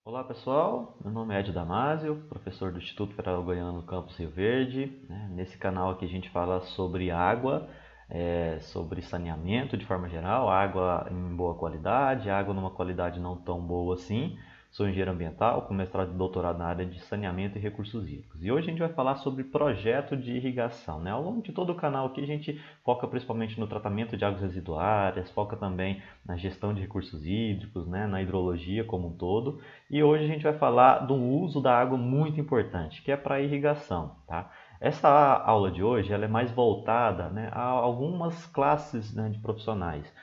Olá pessoal, meu nome é Ed Damasio, professor do Instituto Federal Goiano no Campus Rio Verde. Nesse canal aqui a gente fala sobre água, sobre saneamento de forma geral, água em boa qualidade, água numa qualidade não tão boa assim. Sou engenheiro ambiental com mestrado e doutorado na área de saneamento e recursos hídricos. E hoje a gente vai falar sobre projeto de irrigação. Ao longo de todo o canal aqui a gente foca principalmente no tratamento de águas residuárias, foca também na gestão de recursos hídricos, na hidrologia como um todo. E hoje a gente vai falar do uso da água muito importante, que é para irrigação, tá? Essa aula de hoje ela é mais voltada, a algumas classes, de profissionais,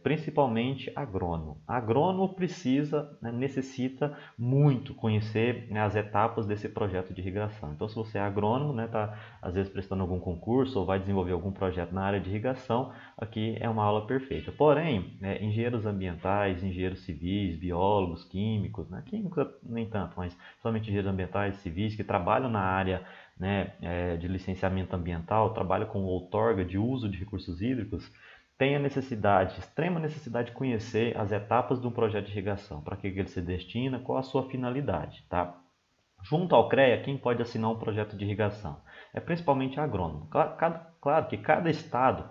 principalmente agrônomo. Agrônomo precisa, necessita muito conhecer, as etapas desse projeto de irrigação. Então, se você é agrônomo, está às vezes prestando algum concurso ou vai desenvolver algum projeto na área de irrigação, aqui é uma aula perfeita. Porém, engenheiros ambientais, engenheiros civis, biólogos, químicos, químicos nem tanto, mas somente engenheiros ambientais, civis, que trabalham na área, de licenciamento ambiental, trabalham com outorga de uso de recursos hídricos, tem a necessidade, extrema necessidade de conhecer as etapas de um projeto de irrigação, para que ele se destina, qual a sua finalidade, tá? Junto ao CREA, quem pode assinar um projeto de irrigação? É principalmente agrônomo. Claro que cada estado,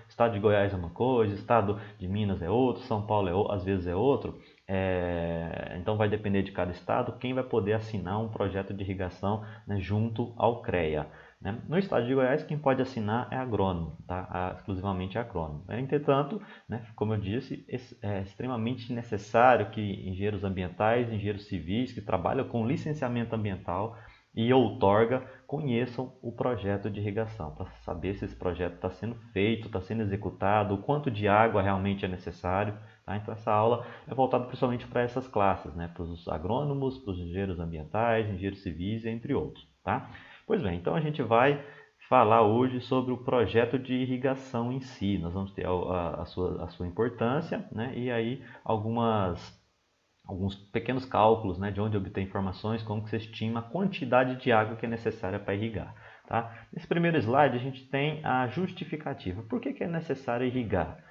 estado de Goiás é uma coisa, estado de Minas é outro, São Paulo às vezes é outro, então vai depender de cada estado quem vai poder assinar um projeto de irrigação, junto ao CREA. No estado de Goiás, quem pode assinar é agrônomo, tá? Exclusivamente agrônomo. Entretanto, como eu disse, é extremamente necessário que engenheiros ambientais, engenheiros civis que trabalham com licenciamento ambiental e outorga conheçam o projeto de irrigação, para saber se esse projeto está sendo feito, está sendo executado, o quanto de água realmente é necessário. Tá? Então essa aula é voltada principalmente para essas classes, para os agrônomos, para os engenheiros ambientais, engenheiros civis, entre outros. Tá? Pois bem, então a gente vai falar hoje sobre o projeto de irrigação em si. Nós vamos ter a sua importância, e aí alguns pequenos cálculos, de onde obter informações, como que você estima a quantidade de água que é necessária para irrigar. Tá? Nesse primeiro slide a gente tem a justificativa. Por que é necessário irrigar?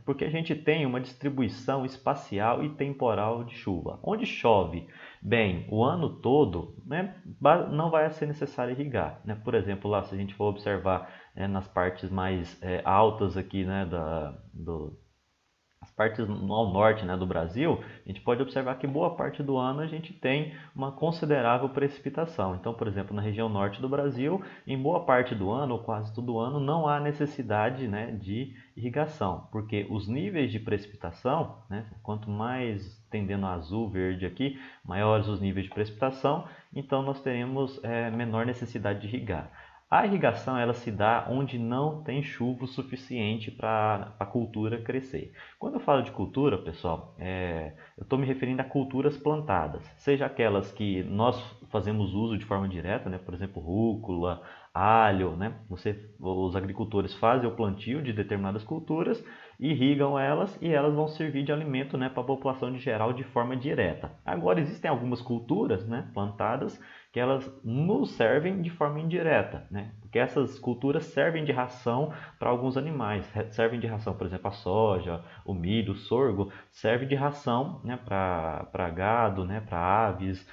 Porque a gente tem uma distribuição espacial e temporal de chuva. Onde chove bem o ano todo, não vai ser necessário irrigar. Por exemplo, lá se a gente for observar nas partes mais altas aqui, as partes ao norte, do Brasil, a gente pode observar que boa parte do ano a gente tem uma considerável precipitação. Então, por exemplo, na região norte do Brasil, em boa parte do ano, ou quase todo ano, não há necessidade, de irrigação, porque os níveis de precipitação, quanto mais tendendo a azul, verde aqui, maiores os níveis de precipitação, então nós teremos menor necessidade de irrigar. A irrigação ela se dá onde não tem chuva o suficiente para a cultura crescer. Quando eu falo de cultura, pessoal, eu estou me referindo a culturas plantadas, seja aquelas que nós fazemos uso de forma direta, por exemplo, rúcula, alho, os agricultores fazem o plantio de determinadas culturas, irrigam elas e elas vão servir de alimento, para a população de geral de forma direta. Agora existem algumas culturas, plantadas que elas nos servem de forma indireta, porque essas culturas servem de ração para alguns animais, servem de ração, por exemplo, a soja, o milho, o sorgo, serve de ração, para gado, para aves,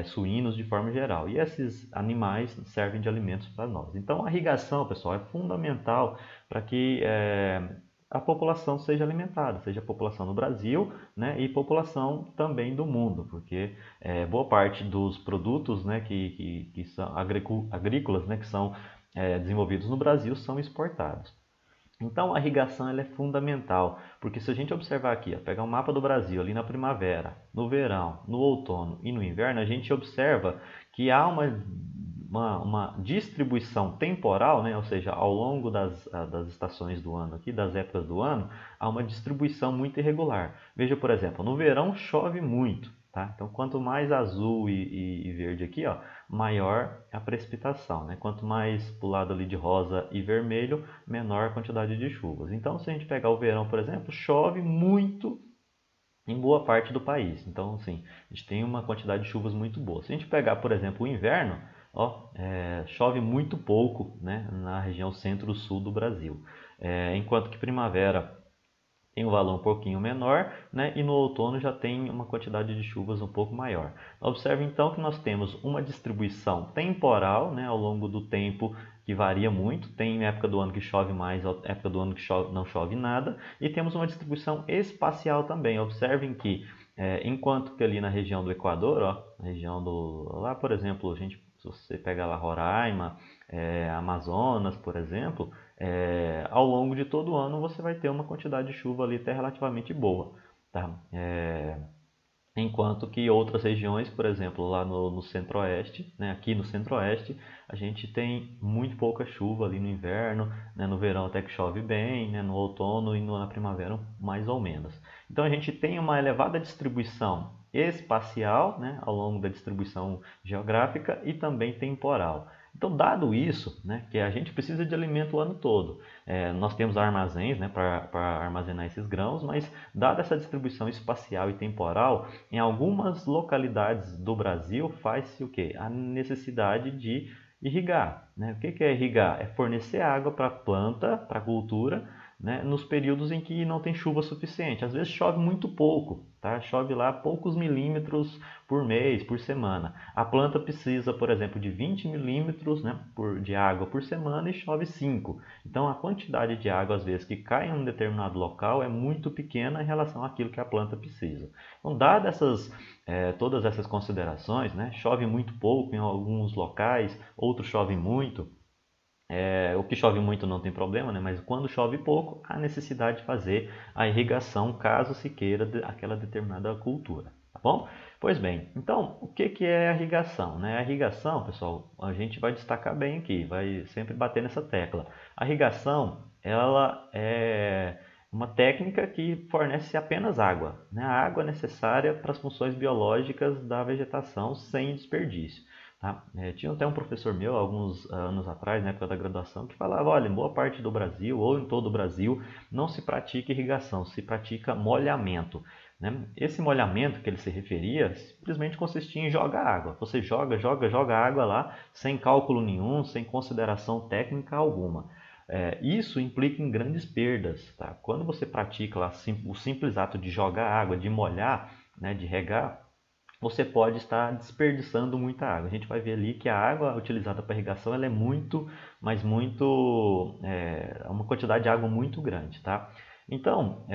suínos de forma geral. E esses animais servem de alimentos para nós. Então a irrigação, pessoal, é fundamental para que a população seja alimentada, seja a população no Brasil, e população também do mundo, porque boa parte dos produtos, que são agrícolas, que são desenvolvidos no Brasil são exportados. Então a irrigação ela é fundamental, porque se a gente observar aqui, pegar um mapa do Brasil ali na primavera, no verão, no outono e no inverno, a gente observa que há uma distribuição temporal, ou seja, ao longo das estações do ano, aqui, das épocas do ano, há uma distribuição muito irregular. Veja, por exemplo, no verão chove muito. Tá? Então, quanto mais azul e verde aqui, maior a precipitação. Quanto mais para o lado ali de rosa e vermelho, menor a quantidade de chuvas. Então, se a gente pegar o verão, por exemplo, chove muito em boa parte do país. Então, assim, a gente tem uma quantidade de chuvas muito boa. Se a gente pegar, por exemplo, o inverno, chove muito pouco, na região centro-sul do Brasil. Enquanto que primavera tem um valor um pouquinho menor, né? E no outono já tem uma quantidade de chuvas um pouco maior. Observe então que nós temos uma distribuição temporal, né, ao longo do tempo, que varia muito. Tem época do ano que chove mais, época do ano que não chove nada, e temos uma distribuição espacial também. Observem que enquanto que ali na região do Equador, ó, na região do lá, por exemplo, se você pegar lá Roraima, Amazonas, por exemplo, ao longo de todo o ano você vai ter uma quantidade de chuva ali até relativamente boa, tá? Enquanto que outras regiões, por exemplo, lá no centro-oeste, né, aqui no centro-oeste, a gente tem muito pouca chuva ali no inverno, né, no verão até que chove bem, né, no outono e na primavera mais ou menos. Então a gente tem uma elevada distribuição espacial, né, ao longo da distribuição geográfica e também temporal. Então, dado isso, né, que a gente precisa de alimento o ano todo, nós temos armazéns, né, para armazenar esses grãos, mas dada essa distribuição espacial e temporal, em algumas localidades do Brasil faz-se o quê? A necessidade de irrigar, né? O que é irrigar? É fornecer água para a planta, para a cultura, né? Nos períodos em que não tem chuva suficiente. Às vezes chove muito pouco, tá? Chove lá poucos milímetros por mês, por semana. A planta precisa, por exemplo, de 20 milímetros, né, de água por semana e chove 5. Então a quantidade de água, às vezes, que cai em um determinado local é muito pequena em relação àquilo que a planta precisa. Então, dadas todas essas considerações, né, chove muito pouco em alguns locais, outros chovem muito. O que chove muito não tem problema, né? Mas quando chove pouco, há necessidade de fazer a irrigação caso se queira aquela determinada cultura, tá bom? Pois bem, então o que é a irrigação, né? A irrigação, pessoal, a gente vai destacar bem aqui, vai sempre bater nessa tecla. A irrigação, ela é uma técnica que fornece apenas água, né? A água necessária para as funções biológicas da vegetação sem desperdício. Tá? Tinha até um professor meu, alguns anos atrás, na época da graduação, que falava, olha, em boa parte do Brasil, ou em todo o Brasil, não se pratica irrigação, se pratica molhamento. Né? Esse molhamento que ele se referia, simplesmente consistia em jogar água. Você joga água lá, sem cálculo nenhum, sem consideração técnica alguma. Isso implica em grandes perdas. Tá? Quando você pratica lá, o simples ato de jogar água, de molhar, né, de regar, você pode estar desperdiçando muita água. A gente vai ver ali que a água utilizada para irrigação ela é muito, mas muito, uma quantidade de água muito grande, tá? Então,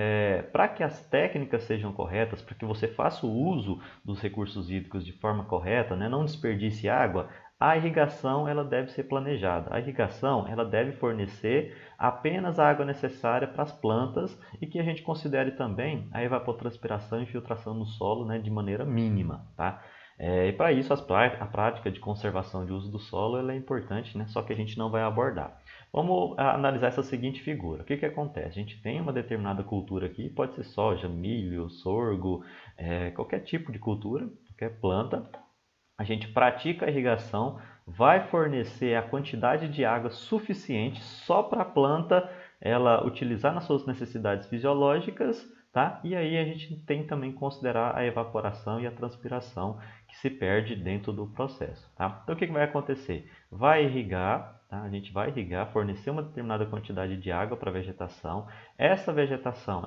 para que as técnicas sejam corretas, para que você faça o uso dos recursos hídricos de forma correta, né, não desperdice água, a irrigação ela deve ser planejada. A irrigação ela deve fornecer apenas a água necessária para as plantas e que a gente considere também a evapotranspiração e infiltração no solo, né, de maneira mínima, tá? E para isso a prática de conservação de uso do solo ela é importante, né? Só que a gente não vai abordar. Vamos analisar essa seguinte figura. O que acontece? A gente tem uma determinada cultura aqui, pode ser soja, milho, sorgo, qualquer tipo de cultura, qualquer planta. A gente pratica a irrigação, vai fornecer a quantidade de água suficiente só para a planta ela utilizar nas suas necessidades fisiológicas, tá? E aí a gente tem também que considerar a evaporação e a transpiração que se perde dentro do processo, tá? Então o que vai acontecer? Vai irrigar, tá? A gente vai irrigar, fornecer uma determinada quantidade de água para a vegetação. Essa vegetação,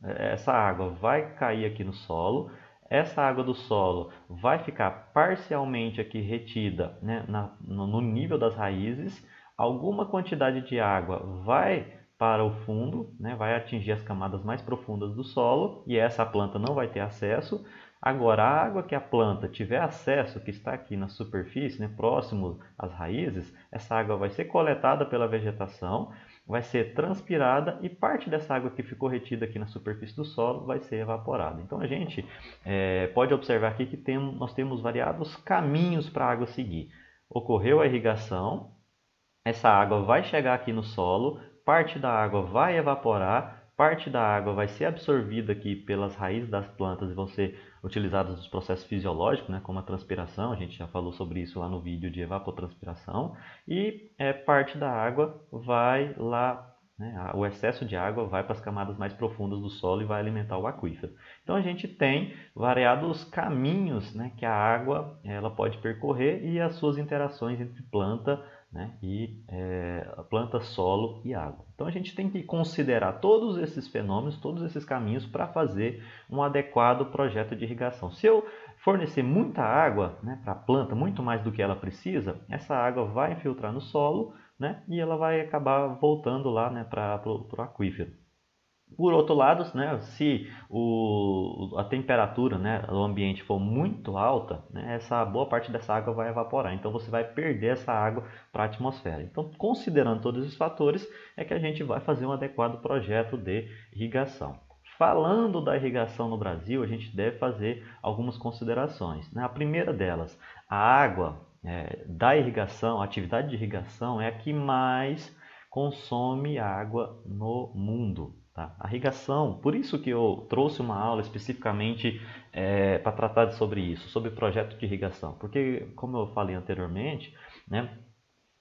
essa água vai cair aqui no solo. Essa água do solo vai ficar parcialmente aqui retida, né, no nível das raízes. Alguma quantidade de água vai para o fundo, né, vai atingir as camadas mais profundas do solo e essa planta não vai ter acesso. Agora, a água que a planta tiver acesso, que está aqui na superfície, né, próximo às raízes, essa água vai ser coletada pela vegetação, vai ser transpirada e parte dessa água que ficou retida aqui na superfície do solo vai ser evaporada. Então a gente pode observar aqui que nós temos variados caminhos para a água seguir. Ocorreu a irrigação, essa água vai chegar aqui no solo, parte da água vai evaporar, parte da água vai ser absorvida aqui pelas raízes das plantas e vão ser utilizadas nos processos fisiológicos, né, como a transpiração, a gente já falou sobre isso lá no vídeo de evapotranspiração, e parte da água vai lá, né, o excesso de água vai para as camadas mais profundas do solo e vai alimentar o aquífero. Então a gente tem variados caminhos, né, que a água ela pode percorrer e as suas interações entre planta né, e planta, solo e água. Então a gente tem que considerar todos esses fenômenos, todos esses caminhos para fazer um adequado projeto de irrigação. Se eu fornecer muita água, né, para a planta, muito mais do que ela precisa, essa água vai infiltrar no solo, né, e ela vai acabar voltando lá, né, para o aquífero. Por outro lado, né, se a temperatura, né, do ambiente for muito alta, né, essa boa parte dessa água vai evaporar. Então você vai perder essa água para a atmosfera. Então, considerando todos esses fatores, é que a gente vai fazer um adequado projeto de irrigação. Falando da irrigação no Brasil, a gente deve fazer algumas considerações, né? A primeira delas, a água da irrigação, a atividade de irrigação é a que mais consome água no mundo. Tá? A irrigação, por isso que eu trouxe uma aula especificamente para tratar sobre isso, sobre projeto de irrigação. Porque, como eu falei anteriormente, né,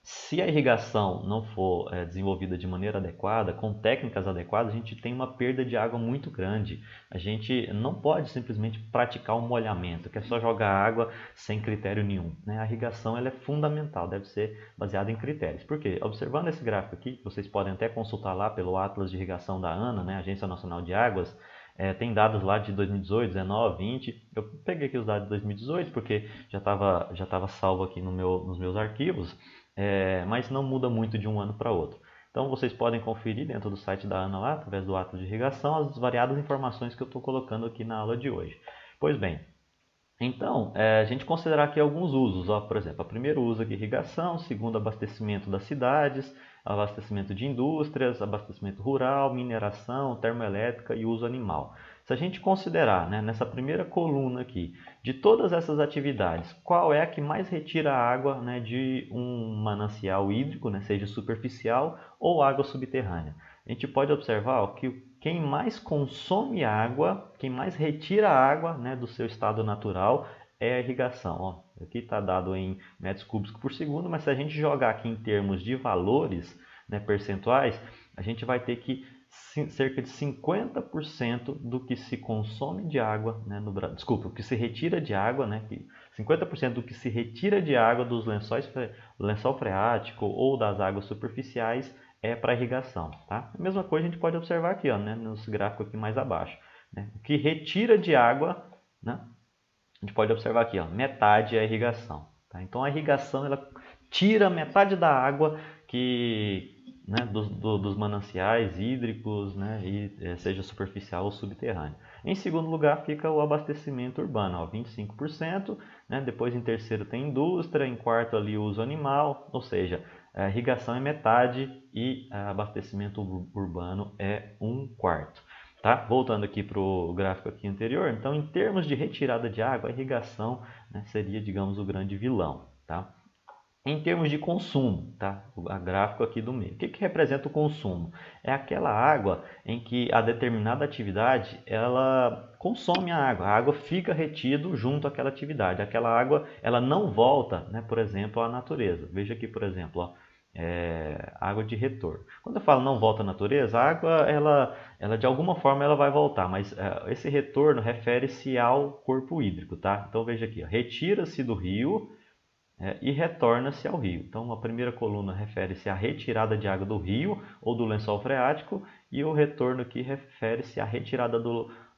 se a irrigação não for desenvolvida de maneira adequada, com técnicas adequadas, a gente tem uma perda de água muito grande. A gente não pode simplesmente praticar um molhamento, que é só jogar água sem critério nenhum, né? A irrigação ela é fundamental, deve ser baseada em critérios. Por quê? Observando esse gráfico aqui, vocês podem até consultar lá pelo Atlas de Irrigação da ANA, né? Agência Nacional de Águas, tem dados lá de 2018, 19, 20. Eu peguei aqui os dados de 2018 porque já estava salvo aqui nos meus arquivos. Mas não muda muito de um ano para outro. Então vocês podem conferir dentro do site da ANA lá, através do ato de irrigação, as variadas informações que eu estou colocando aqui na aula de hoje. Pois bem, então, a gente considerar aqui alguns usos, ó, por exemplo, o primeiro uso aqui, irrigação, segundo, abastecimento das cidades, abastecimento de indústrias, abastecimento rural, mineração, termoelétrica e uso animal. Se a gente considerar, né, nessa primeira coluna aqui, de todas essas atividades, qual é a que mais retira água, né, de um manancial hídrico, né, seja superficial ou água subterrânea? A gente pode observar ó, que quem mais consome água, quem mais retira água, né, do seu estado natural é a irrigação. Ó, aqui está dado em metros cúbicos por segundo, mas se a gente jogar aqui em termos de valores, né, percentuais, a gente vai ter que cerca de 50% do que se consome de água, né, desculpa, o que se retira de água, né, 50% do que se retira de água dos lençol freático ou das águas superficiais é para irrigação. Tá? A mesma coisa a gente pode observar aqui, ó, né, nos gráficos aqui mais abaixo. Né? O que retira de água, né, a gente pode observar aqui, ó, metade é a irrigação. Tá? Então a irrigação ela tira metade da água que, né, dos mananciais hídricos, né, e seja superficial ou subterrâneo. Em segundo lugar fica o abastecimento urbano, ó, 25%, né, depois em terceiro tem indústria, em quarto ali o uso animal, ou seja, a irrigação é metade e abastecimento urbano é um quarto. Tá? Voltando aqui para o gráfico aqui anterior, então em termos de retirada de água, a irrigação, né, seria, digamos, o grande vilão. Tá? Em termos de consumo, tá? O gráfico aqui do meio. O que representa o consumo? É aquela água em que a determinada atividade ela consome a água fica retido junto àquela atividade. Aquela água ela não volta, né, por exemplo, à natureza. Veja aqui, por exemplo, ó, água de retorno. Quando eu falo não volta à natureza, a água ela de alguma forma ela vai voltar, mas esse retorno refere-se ao corpo hídrico, tá? Então veja aqui, retira-se do rio e retorna-se ao rio. Então, a primeira coluna refere-se à retirada de água do rio ou do lençol freático e o retorno aqui refere-se à retirada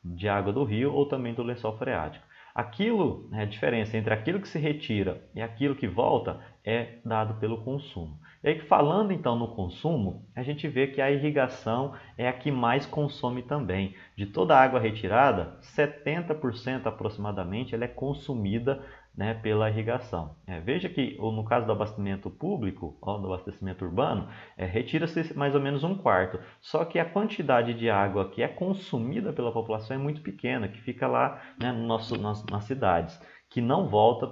de água do rio ou também do lençol freático. Aquilo, a diferença entre aquilo que se retira e aquilo que volta é dado pelo consumo. E aí, falando então no consumo, a gente vê que a irrigação é a que mais consome também. De toda a água retirada, 70% aproximadamente ela é consumida, né, pela irrigação. Veja que no caso do abastecimento público, do abastecimento urbano, retira-se mais ou menos um quarto. Só que a quantidade de água que é consumida pela população é muito pequena, que fica lá, né, nas cidades, que não volta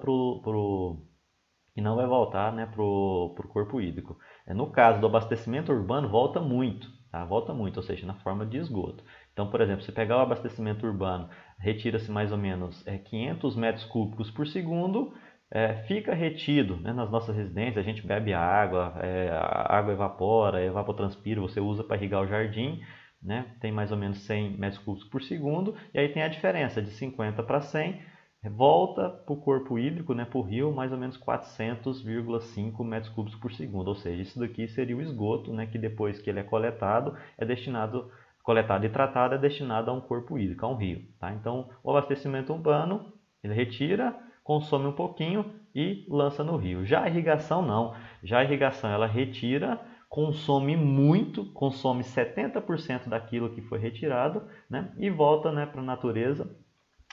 que não vai voltar, né, para o corpo hídrico. No caso do abastecimento urbano, volta muito, tá? Volta muito, ou seja, na forma de esgoto. Então, por exemplo, se pegar o abastecimento urbano, retira-se mais ou menos 500 metros cúbicos por segundo, fica retido, né, nas nossas residências, a gente bebe água, a água evapora, evapotranspira, você usa para irrigar o jardim, né, tem mais ou menos 100 metros cúbicos por segundo, e aí tem a diferença de 50 para 100, volta para o corpo hídrico, né, para o rio, mais ou menos 400,5 metros cúbicos por segundo. Ou seja, isso daqui seria o esgoto, né, que depois que ele é destinado, coletado e tratado, é destinado a um corpo hídrico, a um rio. Tá? Então, o abastecimento urbano, ele retira, consome um pouquinho e lança no rio. Já a irrigação não. Já a irrigação ela retira, consome muito, consome 70% daquilo que foi retirado, né, e volta, né, para a natureza,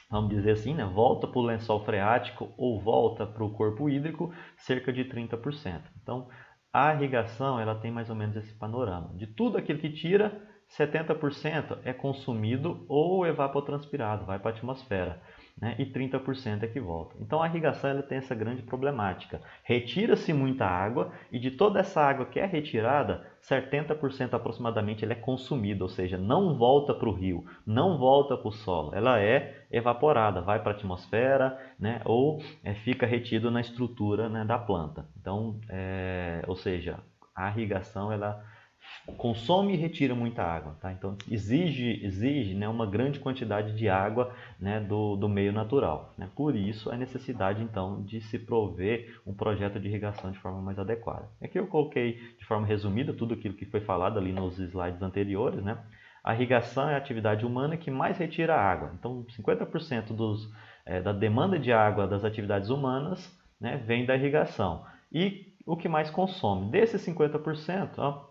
vamos dizer assim, né, volta para o lençol freático ou volta para o corpo hídrico cerca de 30%. Então, a irrigação ela tem mais ou menos esse panorama. De tudo aquilo que tira, 70% é consumido ou evapotranspirado, vai para a atmosfera, né, e 30% é que volta. Então, a irrigação ela tem essa grande problemática. Retira-se muita água e de toda essa água que é retirada, 70% aproximadamente ele é consumido, ou seja, não volta para o rio, não volta para o solo, ela é evaporada, vai para a atmosfera, né, ou fica retido na estrutura, né, da planta. Então, ou seja, a irrigação ela consome e retira muita água, tá? Então exige, né, uma grande quantidade de água, né, do meio natural, né? Por isso a necessidade então de se prover um projeto de irrigação de forma mais adequada. Aqui eu coloquei de forma resumida tudo aquilo que foi falado ali nos slides anteriores, né? A irrigação é a atividade humana que mais retira água. Então 50% da demanda de água das atividades humanas, né, vem da irrigação. E o que mais consome? Desses 50%, ó,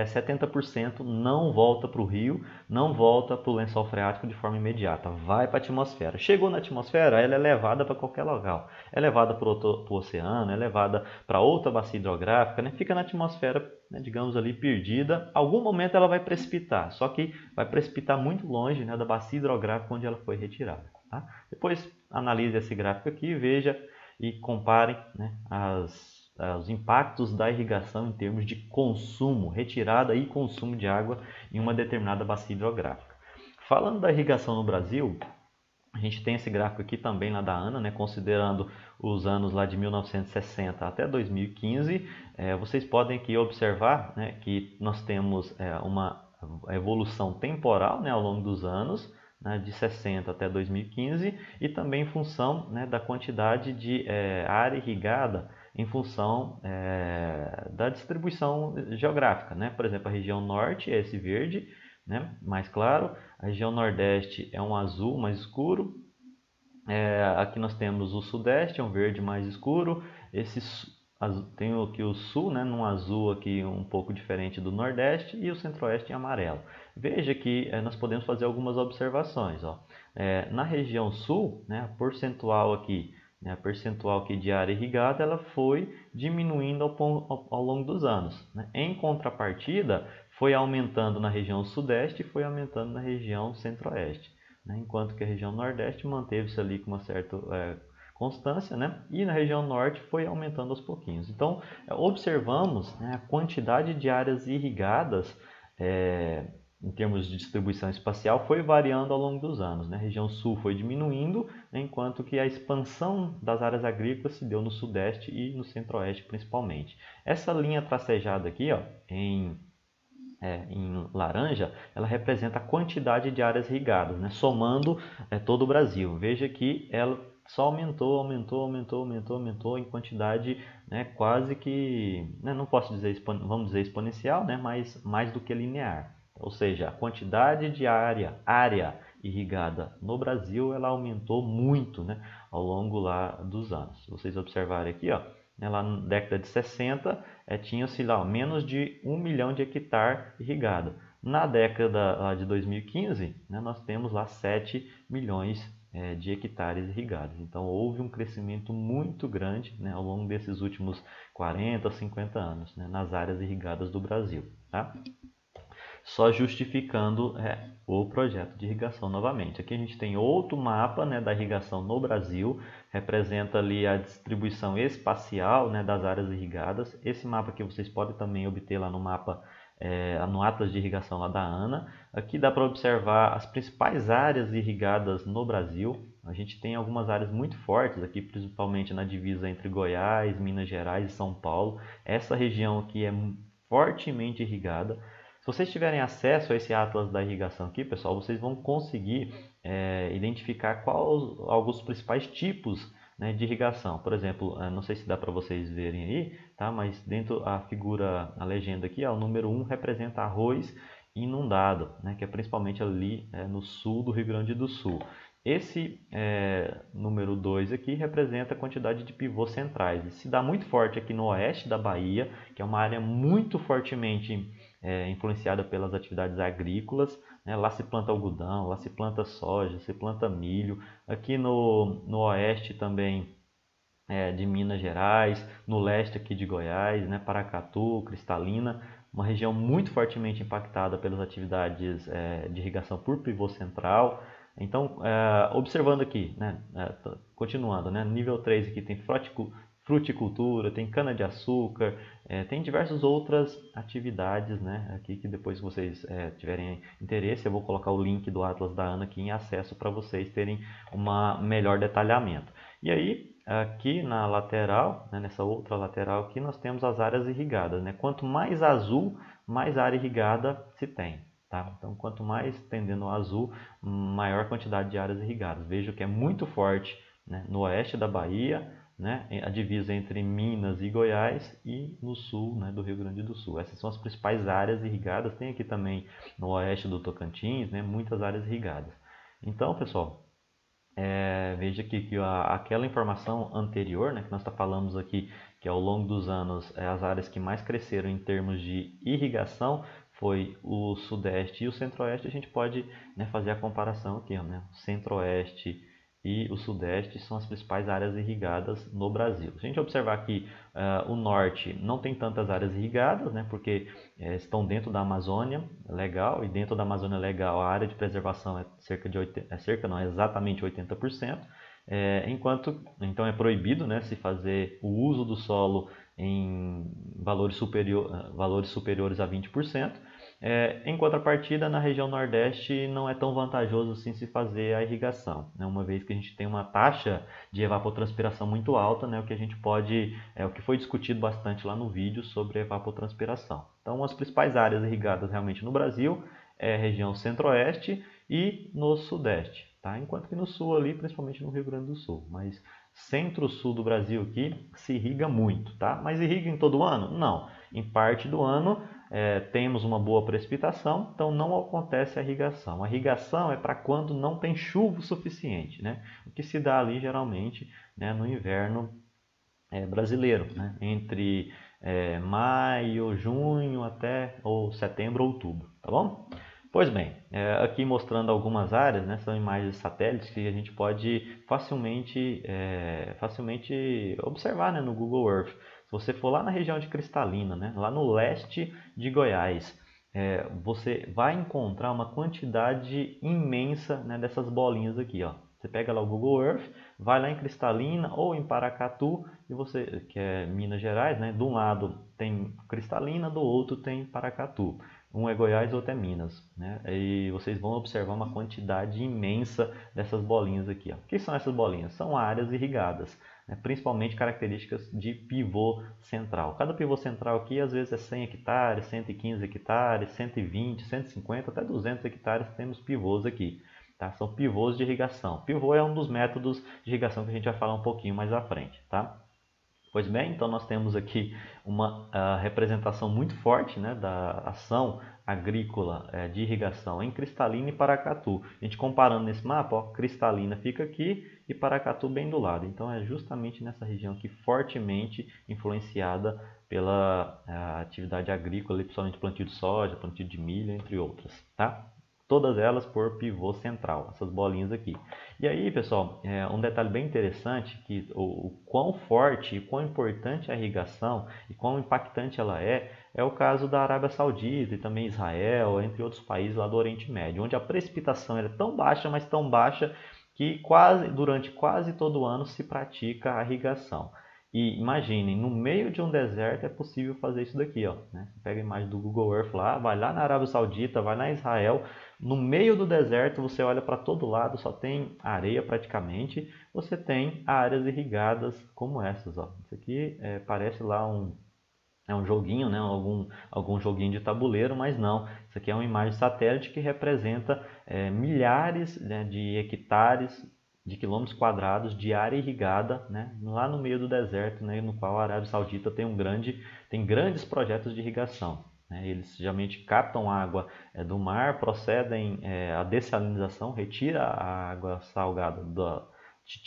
70% não volta para o rio, não volta para o lençol freático de forma imediata, vai para a atmosfera. Chegou na atmosfera, ela é levada para qualquer local. É levada para o oceano, é levada para outra bacia hidrográfica, né? Fica na atmosfera, né, digamos ali, perdida. Algum momento ela vai precipitar, só que vai precipitar muito longe, né, da bacia hidrográfica onde ela foi retirada. Tá? Depois analise esse gráfico aqui, veja e compare, né, os impactos da irrigação em termos de consumo, retirada e consumo de água em uma determinada bacia hidrográfica. Falando da irrigação no Brasil, a gente tem esse gráfico aqui também lá da ANA, né, considerando os anos lá de 1960 até 2015. Vocês podem aqui observar, né, que nós temos uma evolução temporal, né, ao longo dos anos, né, de 60 até 2015, e também em função, né, da quantidade de área irrigada em função da distribuição geográfica, né? Por exemplo, a região norte é esse verde, né, mais claro, a região nordeste é um azul mais escuro, aqui nós temos o sudeste, é um verde mais escuro, tem aqui o sul, né, num azul aqui um pouco diferente do nordeste, e o centro-oeste em amarelo. Veja que nós podemos fazer algumas observações. Ó. Na região sul, né, a percentual aqui de área irrigada ela foi diminuindo ao longo dos anos. Né? Em contrapartida, foi aumentando na região sudeste e foi aumentando na região centro-oeste, né? Enquanto que a região nordeste manteve-se ali com uma certa constância, né? E na região norte foi aumentando aos pouquinhos. Então, observamos, né, a quantidade de áreas irrigadas em termos de distribuição espacial foi variando ao longo dos anos, né? A região sul foi diminuindo, né, enquanto que a expansão das áreas agrícolas se deu no sudeste e no centro-oeste principalmente. Essa linha tracejada aqui, ó, em laranja, ela representa a quantidade de áreas irrigadas, né? Somando todo o Brasil. Veja que ela só aumentou em quantidade, né? Quase que, né? Não posso dizer, vamos dizer exponencial, né? Mas mais do que linear. Ou seja, a quantidade de área irrigada no Brasil, ela aumentou muito, né? Ao longo lá dos anos. Se vocês observarem aqui, ó, lá na década de 60, tinha-se lá menos de 1 milhão de hectare irrigado. Na década lá de 2015, né, nós temos lá 7 milhões de hectares irrigados. Então houve um crescimento muito grande, né, ao longo desses últimos 40, 50 anos, né, nas áreas irrigadas do Brasil. Tá? Só justificando o projeto de irrigação novamente. Aqui a gente tem outro mapa, né, da irrigação no Brasil, representa ali a distribuição espacial, né, das áreas irrigadas. Esse mapa aqui vocês podem também obter lá no mapa, no Atlas de Irrigação lá da ANA. Aqui dá para observar as principais áreas irrigadas no Brasil. A gente tem algumas áreas muito fortes aqui, principalmente na divisa entre Goiás, Minas Gerais e São Paulo. Essa região aqui é fortemente irrigada. Se vocês tiverem acesso a esse atlas da irrigação aqui, pessoal, vocês vão conseguir identificar quais alguns principais tipos, né, de irrigação. Por exemplo, não sei se dá para vocês verem aí, tá? Mas dentro a figura, a legenda aqui, ó, o número 1 representa arroz inundado, né, que é principalmente ali no sul do Rio Grande do Sul. Esse número 2 aqui representa a quantidade de pivôs centrais. Isso se dá muito forte aqui no oeste da Bahia, que é uma área muito fortemente influenciada pelas atividades agrícolas, né? Lá se planta algodão, lá se planta soja, se planta milho. Aqui no oeste também de Minas Gerais, no leste aqui de Goiás, né? Paracatu, Cristalina, uma região muito fortemente impactada pelas atividades de irrigação por pivô central. Então, observando aqui, né, continuando, né, nível 3 aqui tem fruticultura, tem cana-de-açúcar, tem diversas outras atividades, né, aqui que depois que vocês tiverem interesse, eu vou colocar o link do Atlas da ANA aqui em acesso para vocês terem um melhor detalhamento. E aí, aqui na lateral, né, nessa outra lateral aqui, nós temos as áreas irrigadas, né? Quanto mais azul, mais área irrigada se tem. Tá? Então, quanto mais tendendo ao azul, maior quantidade de áreas irrigadas. Vejo que é muito forte, né, no oeste da Bahia, né, a divisa entre Minas e Goiás, e no sul, né, do Rio Grande do Sul. Essas são as principais áreas irrigadas. Tem aqui também no oeste do Tocantins, né, muitas áreas irrigadas. Então, pessoal, veja aqui que aquela informação anterior, né, que nós falamos aqui, que ao longo dos anos as áreas que mais cresceram em termos de irrigação foi o Sudeste e o Centro-Oeste. A gente pode, né, fazer a comparação aqui, né? O Centro-Oeste e o Sudeste são as principais áreas irrigadas no Brasil. Se a gente observar aqui, o Norte não tem tantas áreas irrigadas, né, porque estão dentro da Amazônia Legal, e dentro da Amazônia Legal a área de preservação é é exatamente 80%, enquanto então é proibido, né, se fazer o uso do solo em valores superiores a 20%. Em contrapartida, na região Nordeste não é tão vantajoso assim se fazer a irrigação, né? Uma vez que a gente tem uma taxa de evapotranspiração muito alta, né? O que a gente pode, o que foi discutido bastante lá no vídeo sobre evapotranspiração. Então, as principais áreas irrigadas realmente no Brasil é a região Centro-Oeste e no Sudeste, tá? Enquanto que no Sul ali, principalmente no Rio Grande do Sul, mas Centro-Sul do Brasil aqui se irriga muito, tá? Mas irriga em todo ano? Não. Em parte do ano temos uma boa precipitação, então não acontece a irrigação. A irrigação é para quando não tem chuva o suficiente, né? O que se dá ali geralmente, né, no inverno brasileiro, né? Entre maio, junho até ou setembro, outubro, tá bom? Pois bem, aqui mostrando algumas áreas, né, são imagens de satélites que a gente pode facilmente observar, né, no Google Earth. Se você for lá na região de Cristalina, né, lá no leste de Goiás, você vai encontrar uma quantidade imensa, né, dessas bolinhas aqui, ó. Você pega lá o Google Earth, vai lá em Cristalina ou em Paracatu, e você, que é Minas Gerais, né, de um lado tem Cristalina, do outro tem Paracatu. Um é Goiás, outro é Minas, né? E vocês vão observar uma quantidade imensa dessas bolinhas aqui, ó. O que são essas bolinhas? São áreas irrigadas, né? Principalmente características de pivô central. Cada pivô central aqui às vezes é 100 hectares, 115 hectares, 120, 150, até 200 hectares temos pivôs aqui. Tá? São pivôs de irrigação. Pivô é um dos métodos de irrigação que a gente vai falar um pouquinho mais à frente, tá? Pois bem, então nós temos aqui uma representação muito forte, né, da ação agrícola de irrigação em Cristalina e Paracatu. A gente comparando nesse mapa, ó, Cristalina fica aqui e Paracatu bem do lado. Então é justamente nessa região aqui fortemente influenciada pela atividade agrícola, principalmente plantio de soja, plantio de milho, entre outras, tá? Todas elas por pivô central, essas bolinhas aqui. E aí, pessoal, um detalhe bem interessante, que o quão forte e quão importante é a irrigação e quão impactante ela é o caso da Arábia Saudita e também Israel, entre outros países lá do Oriente Médio, onde a precipitação é tão baixa, mas tão baixa, que durante quase todo ano se pratica a irrigação. E imaginem, no meio de um deserto é possível fazer isso daqui, ó, né? Você pega a imagem do Google Earth lá, vai lá na Arábia Saudita, vai lá em Israel, no meio do deserto você olha para todo lado, só tem areia praticamente, você tem áreas irrigadas como essas, ó. Isso aqui parece lá é um joguinho, né? Algum joguinho de tabuleiro, mas não. Isso aqui é uma imagem satélite que representa milhares, né, de hectares, de quilômetros quadrados de área irrigada, né, lá no meio do deserto, né, no qual a Arábia Saudita tem grandes projetos de irrigação. Né? Eles geralmente captam água do mar, procedem à dessalinização, retira a água salgada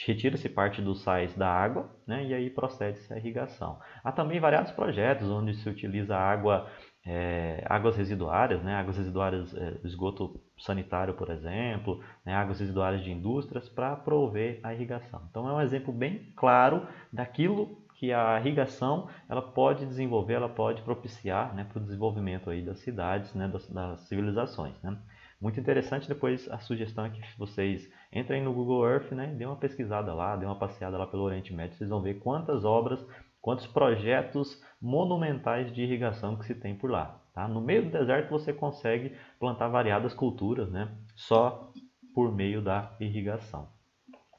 retira-se parte dos sais da água, né, e aí procede-se a irrigação. Há também variados projetos onde se utiliza águas residuárias, né, águas residuárias do esgoto sanitário, por exemplo, né, águas residuárias de indústrias para prover a irrigação. Então é um exemplo bem claro daquilo que a irrigação ela pode desenvolver, ela pode propiciar, né, para o desenvolvimento aí das cidades, né, das civilizações. Né. Muito interessante. Depois a sugestão é que vocês entrem no Google Earth, né, dê uma pesquisada lá, dê uma passeada lá pelo Oriente Médio, vocês vão ver quantas obras, quantos projetos monumentais de irrigação que se tem por lá. Tá? No meio do deserto você consegue plantar variadas culturas, né, só por meio da irrigação.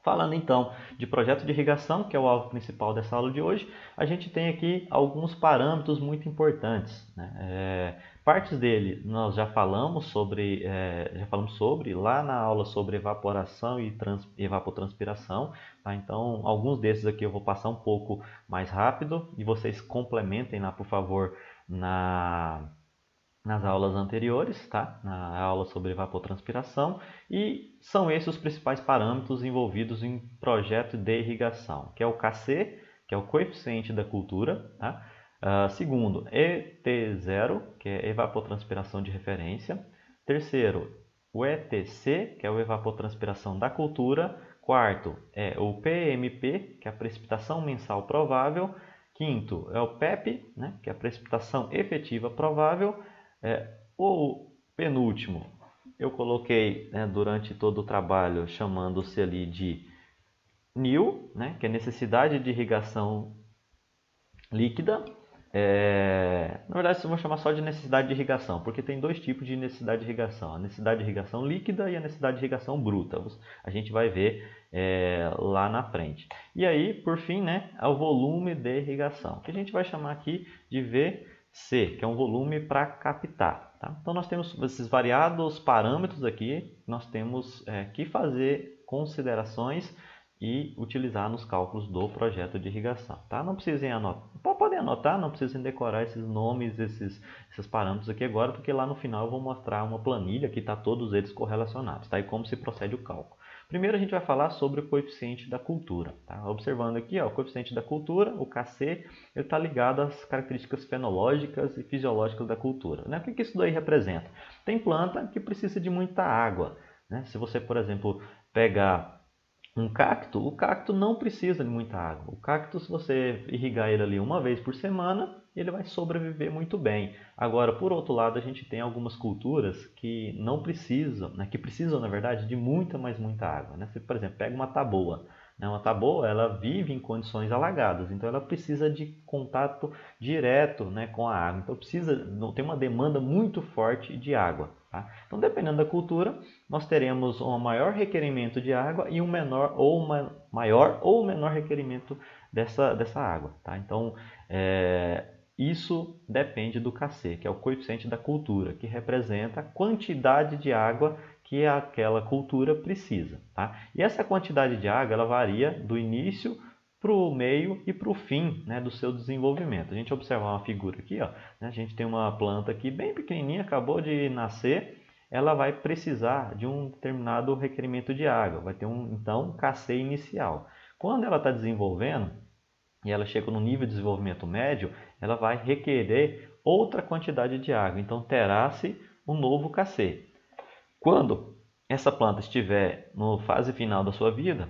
Falando então de projeto de irrigação, que é o alvo principal dessa aula de hoje, a gente tem aqui alguns parâmetros muito importantes. Né? Partes dele nós já falamos sobre lá na aula sobre evaporação e evapotranspiração. Tá? Então, alguns desses aqui eu vou passar um pouco mais rápido e vocês complementem lá, por favor, nas aulas anteriores, tá? Na aula sobre evapotranspiração, e são esses os principais parâmetros envolvidos em projeto de irrigação, que é o KC, que é o coeficiente da cultura, tá? Segundo, ET0, que é evapotranspiração de referência. Terceiro, o ETC, que é o evapotranspiração da cultura. Quarto, é o PMP, que é a precipitação mensal provável. Quinto, é o PEP, né, que é a precipitação efetiva provável. O penúltimo, eu coloquei, né, durante todo o trabalho, chamando-se ali de NIL, né, que é necessidade de irrigação líquida. Na verdade, eu vou chamar só de necessidade de irrigação, porque tem dois tipos de necessidade de irrigação: a necessidade de irrigação líquida e a necessidade de irrigação bruta. A gente vai ver lá na frente. E aí, por fim, né, é o volume de irrigação, que a gente vai chamar aqui de VC, que é um volume para captar. Tá? Então, nós temos esses variados parâmetros aqui, nós temos que fazer considerações e utilizar nos cálculos do projeto de irrigação. Tá? Não precisem anotar, podem anotar, não precisem decorar esses nomes, esses parâmetros aqui agora, porque lá no final eu vou mostrar uma planilha que está todos eles correlacionados, tá? E como se procede o cálculo. Primeiro a gente vai falar sobre o coeficiente da cultura. Tá? Observando aqui, ó, o coeficiente da cultura, o KC, ele está ligado às características fenológicas e fisiológicas da cultura. Né? O que isso daí representa? Tem planta que precisa de muita água. Né? Se você, por exemplo, pegar um cacto, o cacto não precisa de muita água. O cacto, se você irrigar ele ali uma vez por semana, ele vai sobreviver muito bem. Agora, por outro lado, a gente tem algumas culturas que não precisam, né, que precisam, na verdade, de muita água. Né? Você, por exemplo, pega uma taboa. Né? Uma taboa, ela vive em condições alagadas, então ela precisa de contato direto, né, com a água. Então tem uma demanda muito forte de água. Tá? Então, dependendo da cultura, nós teremos um maior requerimento de água e um maior ou menor requerimento dessa água. Tá? Então, isso depende do KC, que é o coeficiente da cultura, que representa a quantidade de água que aquela cultura precisa. Tá? E essa quantidade de água ela varia do início para o meio e para o fim, né, do seu desenvolvimento. A gente observar uma figura aqui, ó, né, a gente tem uma planta aqui bem pequenininha, acabou de nascer, ela vai precisar de um determinado requerimento de água, vai ter então KC inicial. Quando ela está desenvolvendo e ela chega no nível de desenvolvimento médio, ela vai requerer outra quantidade de água, então terá-se um novo KC. Quando essa planta estiver na fase final da sua vida,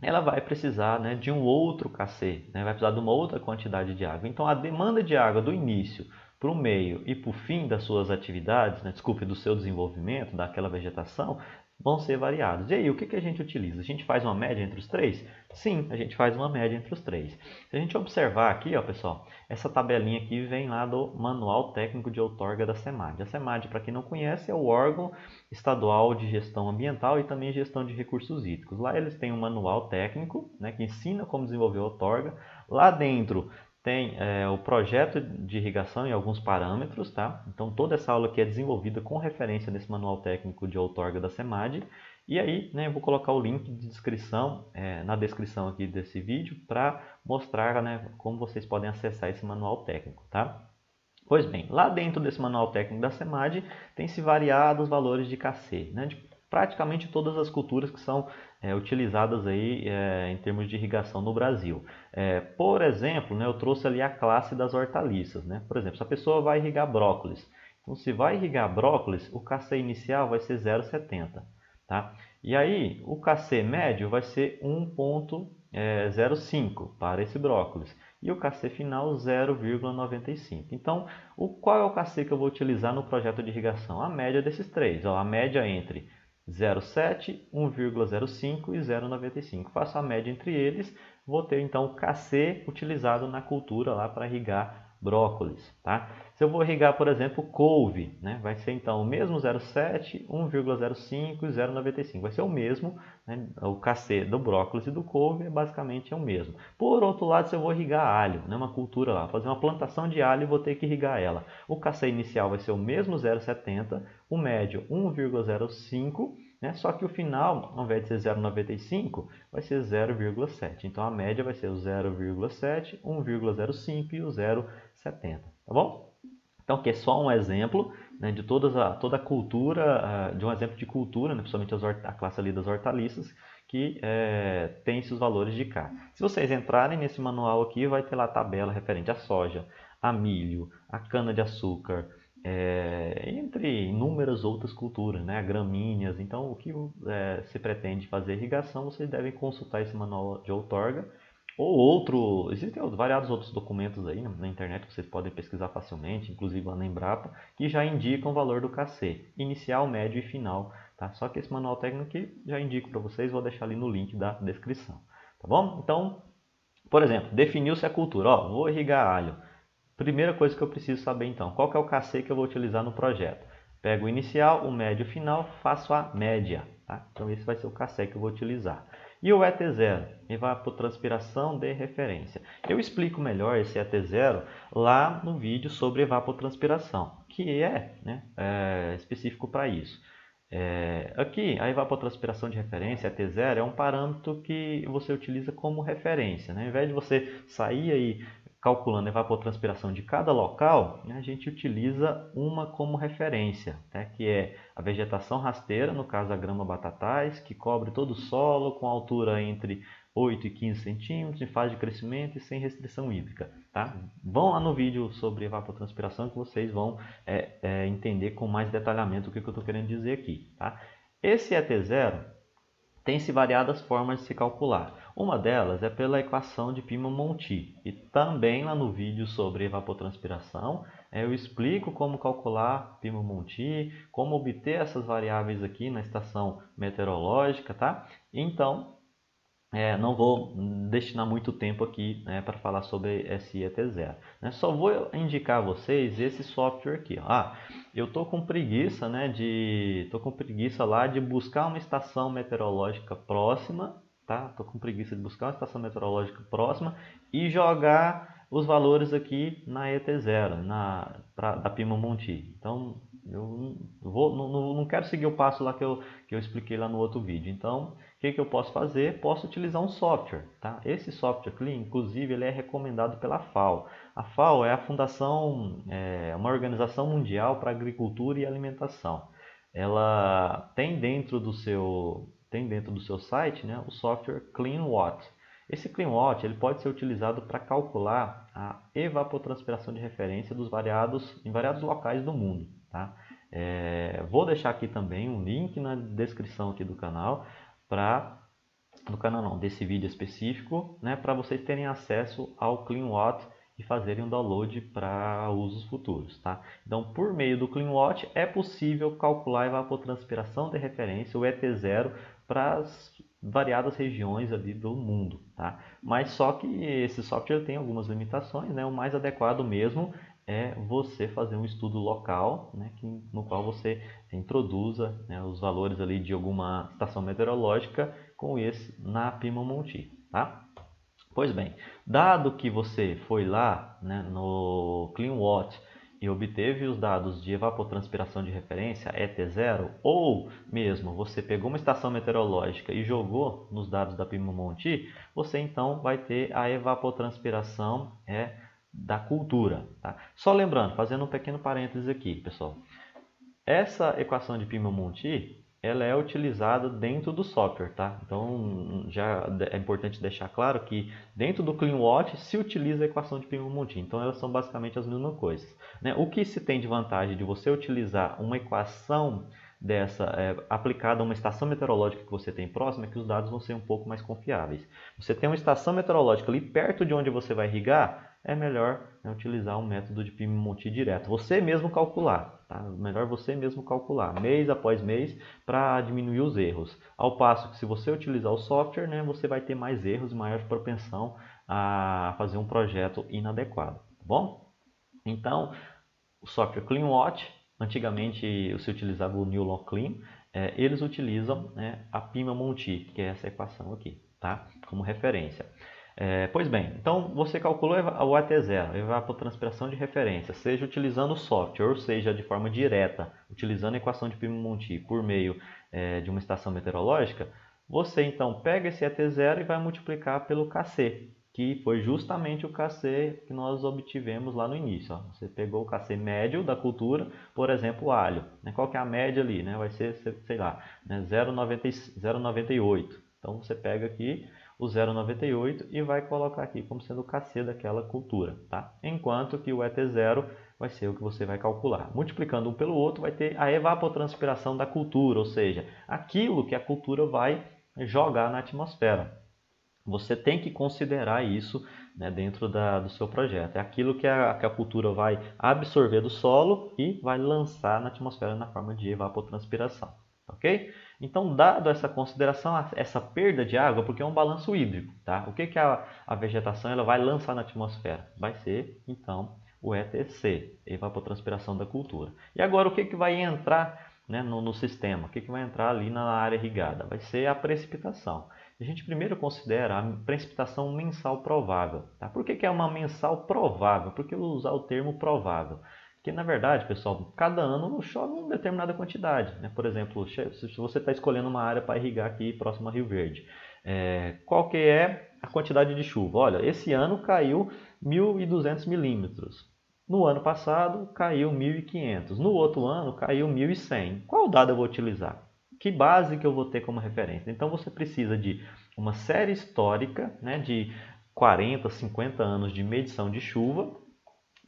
ela vai precisar, né, de um outro KC, né, vai precisar de uma outra quantidade de água. Então, a demanda de água do início para o meio e para o fim das suas atividades, né, do seu desenvolvimento, daquela vegetação, vão ser variados. E aí, o que a gente utiliza? A gente faz uma média entre os três? Sim, a gente faz uma média entre os três. Se a gente observar aqui, ó, pessoal, essa tabelinha aqui vem lá do Manual Técnico de Outorga da SEMAD. A SEMAD, para quem não conhece, é o órgão estadual de gestão ambiental e também gestão de recursos hídricos. Lá eles têm um manual técnico, né, que ensina como desenvolver a outorga. Lá dentro tem o projeto de irrigação e alguns parâmetros, tá? Então toda essa aula aqui é desenvolvida com referência nesse manual técnico de outorga da SEMAD. E aí, né, eu vou colocar o link de descrição na descrição aqui desse vídeo para mostrar, né, como vocês podem acessar esse manual técnico, tá? Pois bem, lá dentro desse manual técnico da SEMAD tem-se variados valores de KC, né, de praticamente todas as culturas que são utilizadas aí em termos de irrigação no Brasil. Por exemplo, né, eu trouxe ali a classe das hortaliças. Né? Por exemplo, se a pessoa vai irrigar brócolis, então se vai irrigar brócolis, o KC inicial vai ser 0,70. Tá? E aí, o KC médio vai ser 1,05 para esse brócolis. E o KC final 0,95. Então, qual é o KC que eu vou utilizar no projeto de irrigação? A média desses três. Ó, a média entre 0,7, 1,05 e 0,95. Faço a média entre eles, vou ter então o KC utilizado na cultura lá para irrigar brócolis. Tá? Se eu vou irrigar, por exemplo, couve, né? Vai ser então o mesmo 0,7, 1,05 e 0,95. Vai ser o mesmo, né? O KC do brócolis e do couve basicamente é o mesmo. Por outro lado, se eu vou irrigar alho, né? Uma cultura lá, fazer uma plantação de alho e vou ter que irrigar ela. O KC inicial vai ser o mesmo 0,70, o médio 1,05, né? Só que o final, ao invés de ser 0,95, vai ser 0,7. Então a média vai ser o 0,7, 1,05 e o 0,70. Tá bom? Então aqui é só um exemplo, né, de toda a cultura, de um exemplo de cultura, né, principalmente a classe ali das hortaliças, que tem esses valores de K. Se vocês entrarem nesse manual aqui, vai ter lá a tabela referente à soja, a milho, a cana-de-açúcar, entre inúmeras outras culturas, né, gramíneas. Então, o que se pretende fazer irrigação, vocês devem consultar esse manual de outorga ou existem variados outros documentos aí na internet que vocês podem pesquisar facilmente, inclusive lá na Embrapa, que já indicam o valor do KC, inicial, médio e final. Tá? Só que esse manual técnico aqui já indico para vocês, vou deixar ali no link da descrição. Tá bom? Então, por exemplo, definiu-se a cultura. Ó, vou irrigar alho. Primeira coisa que eu preciso saber então, qual que é o KC que eu vou utilizar no projeto? Pego o inicial, o médio e o final, faço a média. Tá? Então esse vai ser o KC que eu vou utilizar. E o ET0, evapotranspiração de referência. Eu explico melhor esse ET0 lá no vídeo sobre evapotranspiração, que é específico para isso. Aqui, a evapotranspiração de referência, ET0, é um parâmetro que você utiliza como referência. Né? Ao invés de você sair aí calculando a evapotranspiração de cada local, né, a gente utiliza uma como referência, né, que é a vegetação rasteira, no caso a grama batatais, que cobre todo o solo com altura entre 8 e 15 centímetros, em fase de crescimento e sem restrição hídrica. Tá? Vão lá no vídeo sobre evapotranspiração que vocês vão entender com mais detalhamento o que eu estou querendo dizer aqui. Tá? Esse ET0 tem-se variadas formas de se calcular. Uma delas é pela equação de Pima-Monti. E também lá no vídeo sobre evapotranspiração, eu explico como calcular Pima-Monti, como obter essas variáveis aqui na estação meteorológica, tá? Então, não vou destinar muito tempo aqui para falar sobre esse ET0. Né? Só vou indicar a vocês esse software aqui. Ó. Eu estou com preguiça, lá de buscar uma estação meteorológica próxima, tá? Estou com preguiça de buscar uma estação meteorológica próxima e jogar os valores aqui na ET0, da Pima-Monti. Então, eu não quero seguir o passo lá que eu expliquei lá no outro vídeo. Então, o que eu posso fazer? Posso utilizar um software. Tá? Esse software aqui, inclusive, ele é recomendado pela FAO. A FAO é a fundação, uma organização mundial para agricultura e alimentação. Ela tem dentro do seu site, né, o software CleanWatt. Esse CleanWatt ele pode ser utilizado para calcular a evapotranspiração de referência em variados locais do mundo. Tá? Vou deixar aqui também um link na descrição aqui do canal desse vídeo específico, né, para vocês terem acesso ao CleanWatt e fazerem um download para usos futuros. Tá? Então, por meio do CleanWatt é possível calcular a evapotranspiração de referência, o ET0, para as variadas regiões ali do mundo. Tá? Mas só que esse software tem algumas limitações, né? O mais adequado mesmo é você fazer um estudo local, né, no qual você introduza, né, os valores ali de alguma estação meteorológica com esse na Pima-Monti. Tá? Pois bem, dado que você foi lá, né, no CleanWatt e obteve os dados de evapotranspiração de referência, ET0, ou mesmo você pegou uma estação meteorológica e jogou nos dados da PIMA-Monti, você então vai ter a evapotranspiração da cultura. Tá? Só lembrando, fazendo um pequeno parênteses aqui, pessoal. Essa equação de Pima-Monti, ela é utilizada dentro do software, tá? Então, já é importante deixar claro que dentro do CleanWatt se utiliza a equação de Pima-Monti. Então, elas são basicamente as mesmas coisas, né? O que se tem de vantagem de você utilizar uma equação dessa aplicada a uma estação meteorológica que você tem próxima é que os dados vão ser um pouco mais confiáveis. Você tem uma estação meteorológica ali perto de onde você vai irrigar, é melhor, né, utilizar um método de Pima-Monti direto. Você mesmo calcular, tá? Melhor você mesmo calcular, mês após mês, para diminuir os erros. Ao passo que se você utilizar o software, né, você vai ter mais erros e maior propensão a fazer um projeto inadequado. Tá bom? Então, o software CleanWatt, antigamente se utilizava o New Law Clean, eles utilizam, né, a Pima-Monti, que é essa equação aqui, tá? Como referência. Pois bem, então você calculou o AT0, evapotranspiração de referência, seja utilizando o software, ou seja de forma direta, utilizando a equação de Pima-Monti por meio de uma estação meteorológica, você então pega esse AT0 e vai multiplicar pelo KC, que foi justamente o KC que nós obtivemos lá no início. Ó. Você pegou o KC médio da cultura, por exemplo, o alho. Né? Qual que é a média ali? Né? Vai ser, sei lá, né? 0,98. Então você pega aqui o 0,98 e vai colocar aqui como sendo o KC daquela cultura. Tá? Enquanto que o ET0 vai ser o que você vai calcular. Multiplicando um pelo outro vai ter a evapotranspiração da cultura, ou seja, aquilo que a cultura vai jogar na atmosfera. Você tem que considerar isso, né, dentro do seu projeto. É aquilo que a cultura vai absorver do solo e vai lançar na atmosfera na forma de evapotranspiração. Ok? Então, dado essa consideração, essa perda de água, porque é um balanço hídrico, tá? O que a vegetação ela vai lançar na atmosfera? Vai ser, então, o ETC, evapotranspiração da cultura. E agora, o que vai entrar, né, no sistema? O que vai entrar ali na área irrigada? Vai ser a precipitação. A gente primeiro considera a precipitação mensal provável. Tá? Por que é uma mensal provável? Por que usar o termo provável? Porque, na verdade, pessoal, cada ano não chove uma determinada quantidade. Né? Por exemplo, se você está escolhendo uma área para irrigar aqui próximo a Rio Verde, qual que é a quantidade de chuva? Olha, esse ano caiu 1.200 milímetros. No ano passado caiu 1.500. No outro ano caiu 1.100. Qual dado eu vou utilizar? Que base que eu vou ter como referência? Então você precisa de uma série histórica, né, de 40, 50 anos de medição de chuva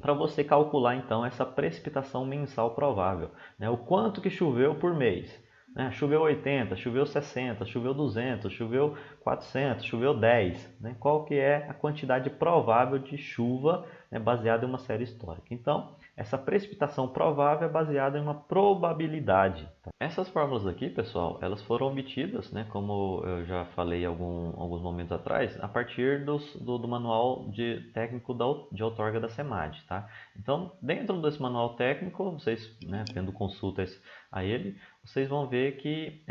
para você calcular então essa precipitação mensal provável, né? O quanto que choveu por mês, né? Choveu 80, choveu 60, choveu 200, choveu 400, choveu 10, né? Qual que é a quantidade provável de chuva, né, baseada em uma série histórica. Então, essa precipitação provável é baseada em uma probabilidade. Tá? Essas fórmulas aqui, pessoal, elas foram obtidas, né, como eu já falei alguns momentos atrás, a partir do manual técnico de outorga da SEMAD. Tá? Então, dentro desse manual técnico, vocês, né, tendo consultas a ele, vocês vão ver que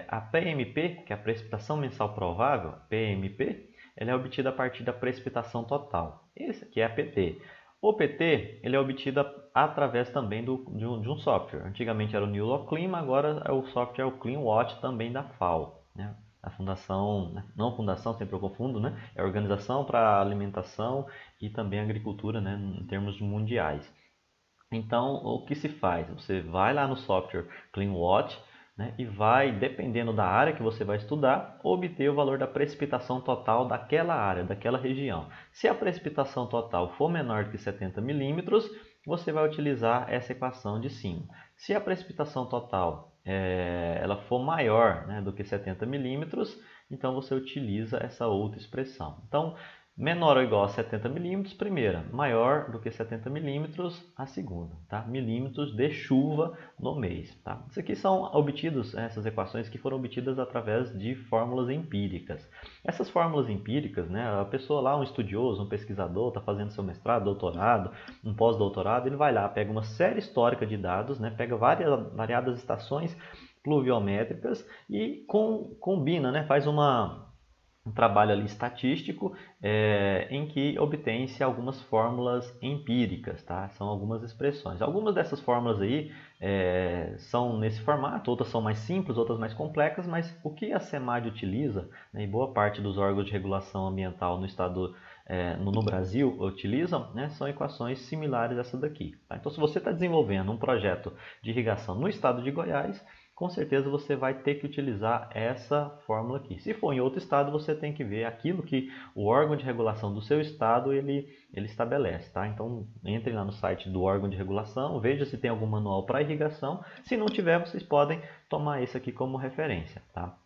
a PMP, que é a precipitação mensal provável, PMP, ela é obtida a partir da precipitação total. Esse aqui é a PT. O PT ele é obtido através também de um software. Antigamente era o New Law Clean, agora o software é o CleanWatt também da FAO. Né? A fundação, não fundação, sempre eu confundo, né? É a Organização para a Alimentação e também Agricultura, né? Em termos mundiais. Então, o que se faz? Você vai lá no software CleanWatt, né, e vai, dependendo da área que você vai estudar, obter o valor da precipitação total daquela área, daquela região. Se a precipitação total for menor do que 70 milímetros, você vai utilizar essa equação de cima. Se a precipitação total ela for maior, né, do que 70 milímetros, então você utiliza essa outra expressão. Então, menor ou igual a 70 milímetros, primeira. Maior do que 70 milímetros, a segunda. Tá? Milímetros de chuva no mês. Tá? Isso aqui são obtidos, essas equações que foram obtidas através de fórmulas empíricas. Essas fórmulas empíricas, né, a pessoa lá, um estudioso, um pesquisador, está fazendo seu mestrado, doutorado, um pós-doutorado, ele vai lá, pega uma série histórica de dados, né, pega variadas estações pluviométricas e combina, né, faz uma um trabalho ali estatístico em que obtém-se algumas fórmulas empíricas, tá? São algumas expressões. Algumas dessas fórmulas aí são nesse formato, outras são mais simples, outras mais complexas, mas o que a SEMAD utiliza, né, e boa parte dos órgãos de regulação ambiental no estado no Brasil utilizam, né, são equações similares a essa daqui. Tá? Então, se você está desenvolvendo um projeto de irrigação no estado de Goiás, com certeza você vai ter que utilizar essa fórmula aqui. Se for em outro estado, você tem que ver aquilo que o órgão de regulação do seu estado ele estabelece. Tá? Então, entre lá no site do órgão de regulação, veja se tem algum manual para irrigação. Se não tiver, vocês podem tomar esse aqui como referência. Tá?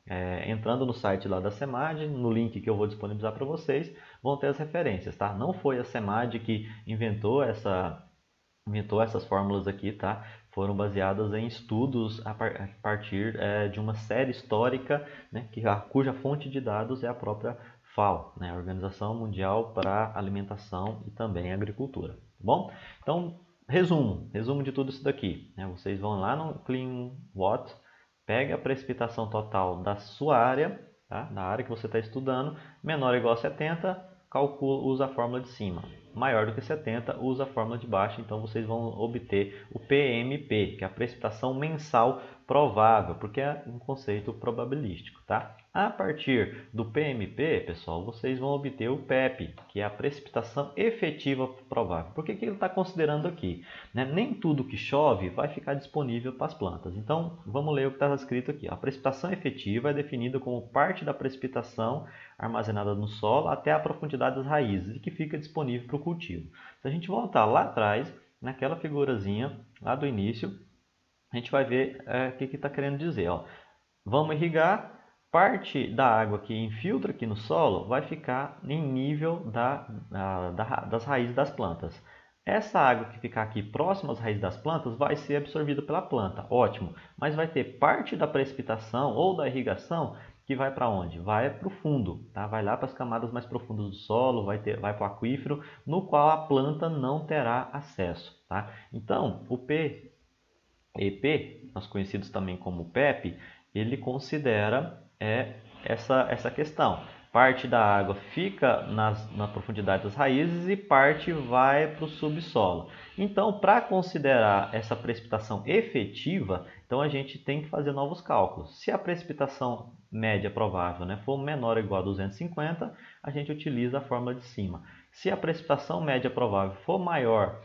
Entrando no site lá da SEMAD, no link que eu vou disponibilizar para vocês, vão ter as referências. Tá? Não foi a SEMAD que inventou essas fórmulas aqui, tá? Foram baseadas em estudos a partir de uma série histórica, né, cuja fonte de dados é a própria FAO, né, a Organização Mundial para a Alimentação e também Agricultura. Tá bom? Então, resumo de tudo isso daqui. Né? Vocês vão lá no CleanWatt, pega a precipitação total da sua área, tá? Da área que você está estudando, menor ou igual a 70, usa a fórmula de cima. Maior do que 70, usa a fórmula de baixo, então vocês vão obter o PMP, que é a precipitação mensal provável, porque é um conceito probabilístico, tá? A partir do PMP, pessoal, vocês vão obter o PEP, que é a precipitação efetiva provável. Por que ele está considerando aqui? Né? Nem tudo que chove vai ficar disponível para as plantas. Então, vamos ler o que está escrito aqui. A precipitação efetiva é definida como parte da precipitação armazenada no solo até a profundidade das raízes e que fica disponível para o cultivo. Se a gente voltar lá atrás, naquela figurazinha lá do início, a gente vai ver o que está querendo dizer. Ó. Vamos irrigar, parte da água que infiltra aqui no solo vai ficar em nível das raízes das plantas. Essa água que ficar aqui próxima às raízes das plantas vai ser absorvida pela planta, ótimo, mas vai ter parte da precipitação ou da irrigação que vai para onde? Vai para o fundo, tá? Vai lá para as camadas mais profundas do solo, vai para o aquífero, no qual a planta não terá acesso. Tá? Então, o PEP, nós conhecidos também como PEP, ele considera essa questão. Parte da água fica na profundidade das raízes e parte vai para o subsolo. Então, para considerar essa precipitação efetiva, então a gente tem que fazer novos cálculos. Se a precipitação média provável, né, for menor ou igual a 250, a gente utiliza a fórmula de cima. Se a precipitação média provável for maior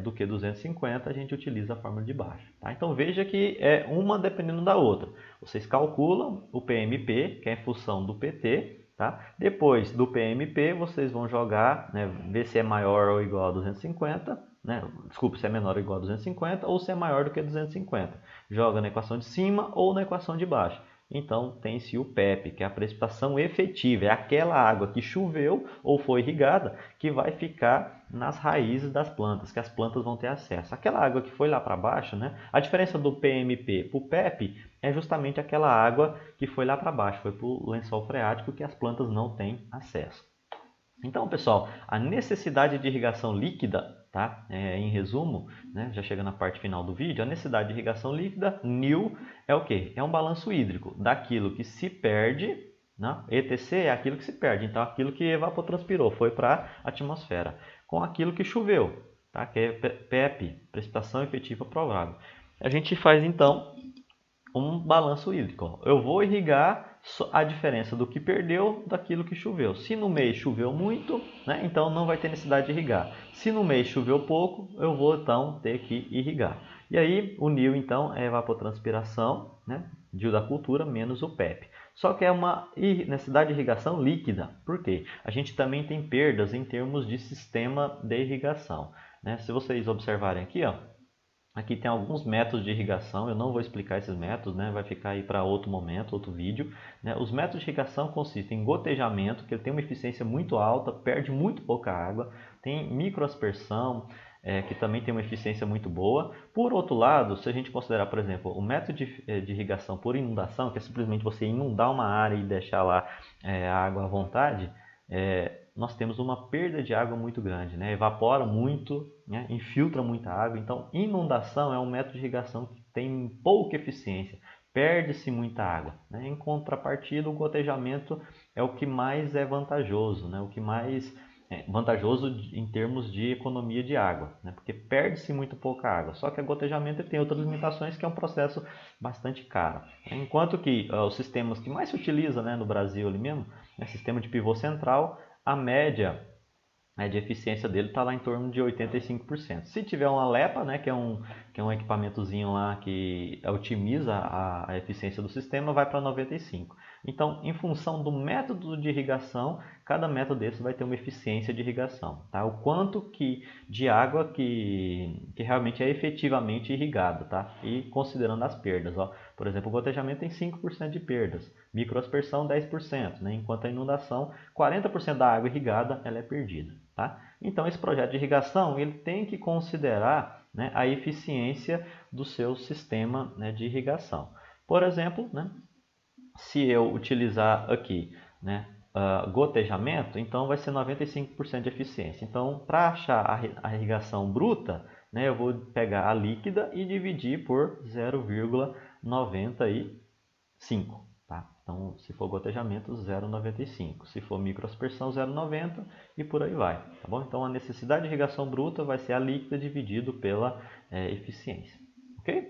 do que 250, a gente utiliza a fórmula de baixo. Tá? Então veja que é uma dependendo da outra. Vocês calculam o PMP, que é em função do PT. Tá? Depois do PMP, vocês vão jogar, né, ver se é maior ou igual a 250. Né? Desculpa, se é menor ou igual a 250 ou se é maior do que 250. Joga na equação de cima ou na equação de baixo. Então, tem-se o PEP, que é a precipitação efetiva. É aquela água que choveu ou foi irrigada que vai ficar nas raízes das plantas, que as plantas vão ter acesso. Aquela água que foi lá para baixo, né? A diferença do PMP para o PEP é justamente aquela água que foi lá para baixo, foi para o lençol freático que as plantas não têm acesso. Então, pessoal, a necessidade de irrigação líquida, tá? Em resumo, né? Já chega na parte final do vídeo, a necessidade de irrigação líquida, NIL, é o quê? É um balanço hídrico daquilo que se perde, né? ETC é aquilo que se perde, então aquilo que evapotranspirou, foi para a atmosfera, com aquilo que choveu, tá? Que é PEP, precipitação efetiva provável. A gente faz então um balanço hídrico. Eu vou irrigar a diferença do que perdeu daquilo que choveu. Se no mês choveu muito, né, então não vai ter necessidade de irrigar. Se no mês choveu pouco, eu vou então ter que irrigar. E aí o NIL então é evapotranspiração, né, da cultura menos o PEP. Só que é uma necessidade de irrigação líquida. Por quê? A gente também tem perdas em termos de sistema de irrigação. Né? Se vocês observarem aqui, ó, aqui tem alguns métodos de irrigação, eu não vou explicar esses métodos, né? Vai ficar aí para outro momento, outro vídeo. Né? Os métodos de irrigação consistem em gotejamento, que ele tem uma eficiência muito alta, perde muito pouca água. Tem microaspersão, que também tem uma eficiência muito boa. Por outro lado, se a gente considerar, por exemplo, o método de irrigação por inundação, que é simplesmente você inundar uma área e deixar lá a água à vontade, nós temos uma perda de água muito grande, né? Evapora muito, né? Infiltra muita água. Então, inundação é um método de irrigação que tem pouca eficiência, perde-se muita água, né? Em contrapartida, o gotejamento é o que mais é vantajoso, né? O que mais é vantajoso em termos de economia de água, né? Porque perde-se muito pouca água. Só que o gotejamento tem outras limitações, que é um processo bastante caro. Enquanto que os sistemas que mais se utiliza, né, no Brasil ali mesmo, né, sistema de pivô central, a média, né, de eficiência dele está lá em torno de 85%. Se tiver uma LEPA, né, que é um equipamentozinho lá que otimiza a eficiência do sistema, vai para 95%. Então, em função do método de irrigação, cada método desse vai ter uma eficiência de irrigação. Tá? O quanto de água que realmente é efetivamente irrigado. Tá? E considerando as perdas. Ó. Por exemplo, o gotejamento tem 5% de perdas, microaspersão 10%, né? Enquanto a inundação, 40% da água irrigada ela é perdida. Tá? Então, esse projeto de irrigação ele tem que considerar, né, a eficiência do seu sistema, né, de irrigação. Por exemplo, né, se eu utilizar aqui, né, gotejamento, então vai ser 95% de eficiência. Então, para achar a irrigação bruta, né, eu vou pegar a líquida e dividir por 0,95. Tá? Então, se for gotejamento, 0,95. Se for microaspersão, 0,90 e por aí vai. Tá bom? Então, a necessidade de irrigação bruta vai ser a líquida dividido pela eficiência. Ok?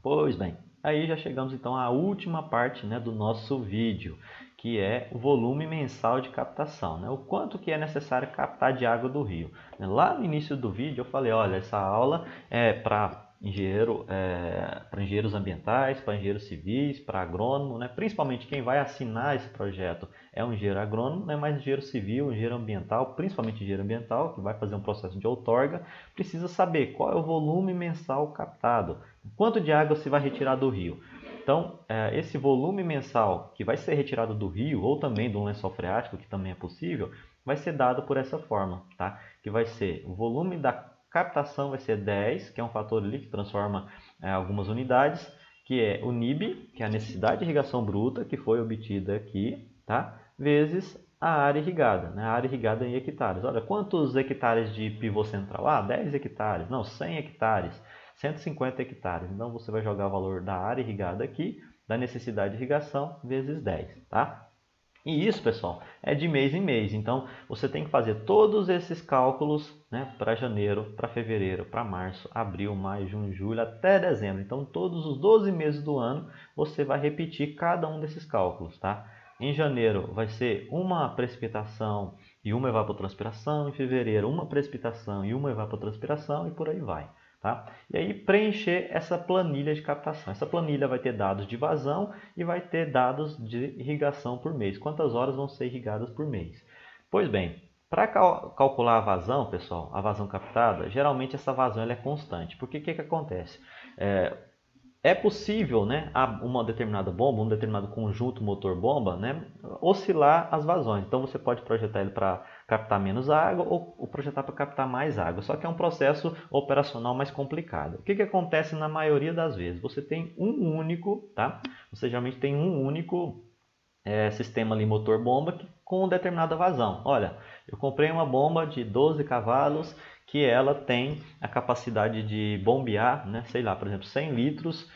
Pois bem, aí já chegamos então à última parte, né, do nosso vídeo, que é o volume mensal de captação, né? O quanto que é necessário captar de água do rio. Lá no início do vídeo eu falei, olha, essa aula é para engenheiros ambientais, para engenheiros civis, para agrônomo, né? Principalmente quem vai assinar esse projeto é um engenheiro agrônomo, né? Mas engenheiro civil, engenheiro ambiental, principalmente engenheiro ambiental, que vai fazer um processo de outorga, precisa saber qual é o volume mensal captado, quanto de água se vai retirar do rio. Então, esse volume mensal que vai ser retirado do rio, ou também do lençol freático, que também é possível, vai ser dado por essa forma, tá? Que vai ser o volume da captação vai ser 10, que é um fator ali que transforma algumas unidades, que é o NIB, que é a necessidade de irrigação bruta, que foi obtida aqui, tá? Vezes a área irrigada, né? A área irrigada em hectares. Olha, quantos hectares de pivô central? 10 hectares, não, 100 hectares, 150 hectares. Então, você vai jogar o valor da área irrigada aqui, da necessidade de irrigação, vezes 10, tá? E isso, pessoal, é de mês em mês. Então, você tem que fazer todos esses cálculos, né, para janeiro, para fevereiro, para março, abril, maio, junho, julho, até dezembro. Então, todos os 12 meses do ano, você vai repetir cada um desses cálculos, tá? Em janeiro vai ser uma precipitação e uma evapotranspiração. Em fevereiro, uma precipitação e uma evapotranspiração e por aí vai. Tá? E aí preencher essa planilha de captação. Essa planilha vai ter dados de vazão e vai ter dados de irrigação por mês. Quantas horas vão ser irrigadas por mês? Pois bem, para calcular a vazão, pessoal, a vazão captada, geralmente essa vazão ela é constante. Porque o que acontece? É possível, né, uma determinada bomba, um determinado conjunto motor-bomba, né, oscilar as vazões. Então você pode projetar ele para captar menos água ou projetar para captar mais água. Só que é um processo operacional mais complicado. O que acontece na maioria das vezes? Você tem um único, tá? Você geralmente tem um único sistema ali motor-bomba com determinada vazão. Olha, eu comprei uma bomba de 12 cavalos que ela tem a capacidade de bombear, né, sei lá, por exemplo, 100 litros,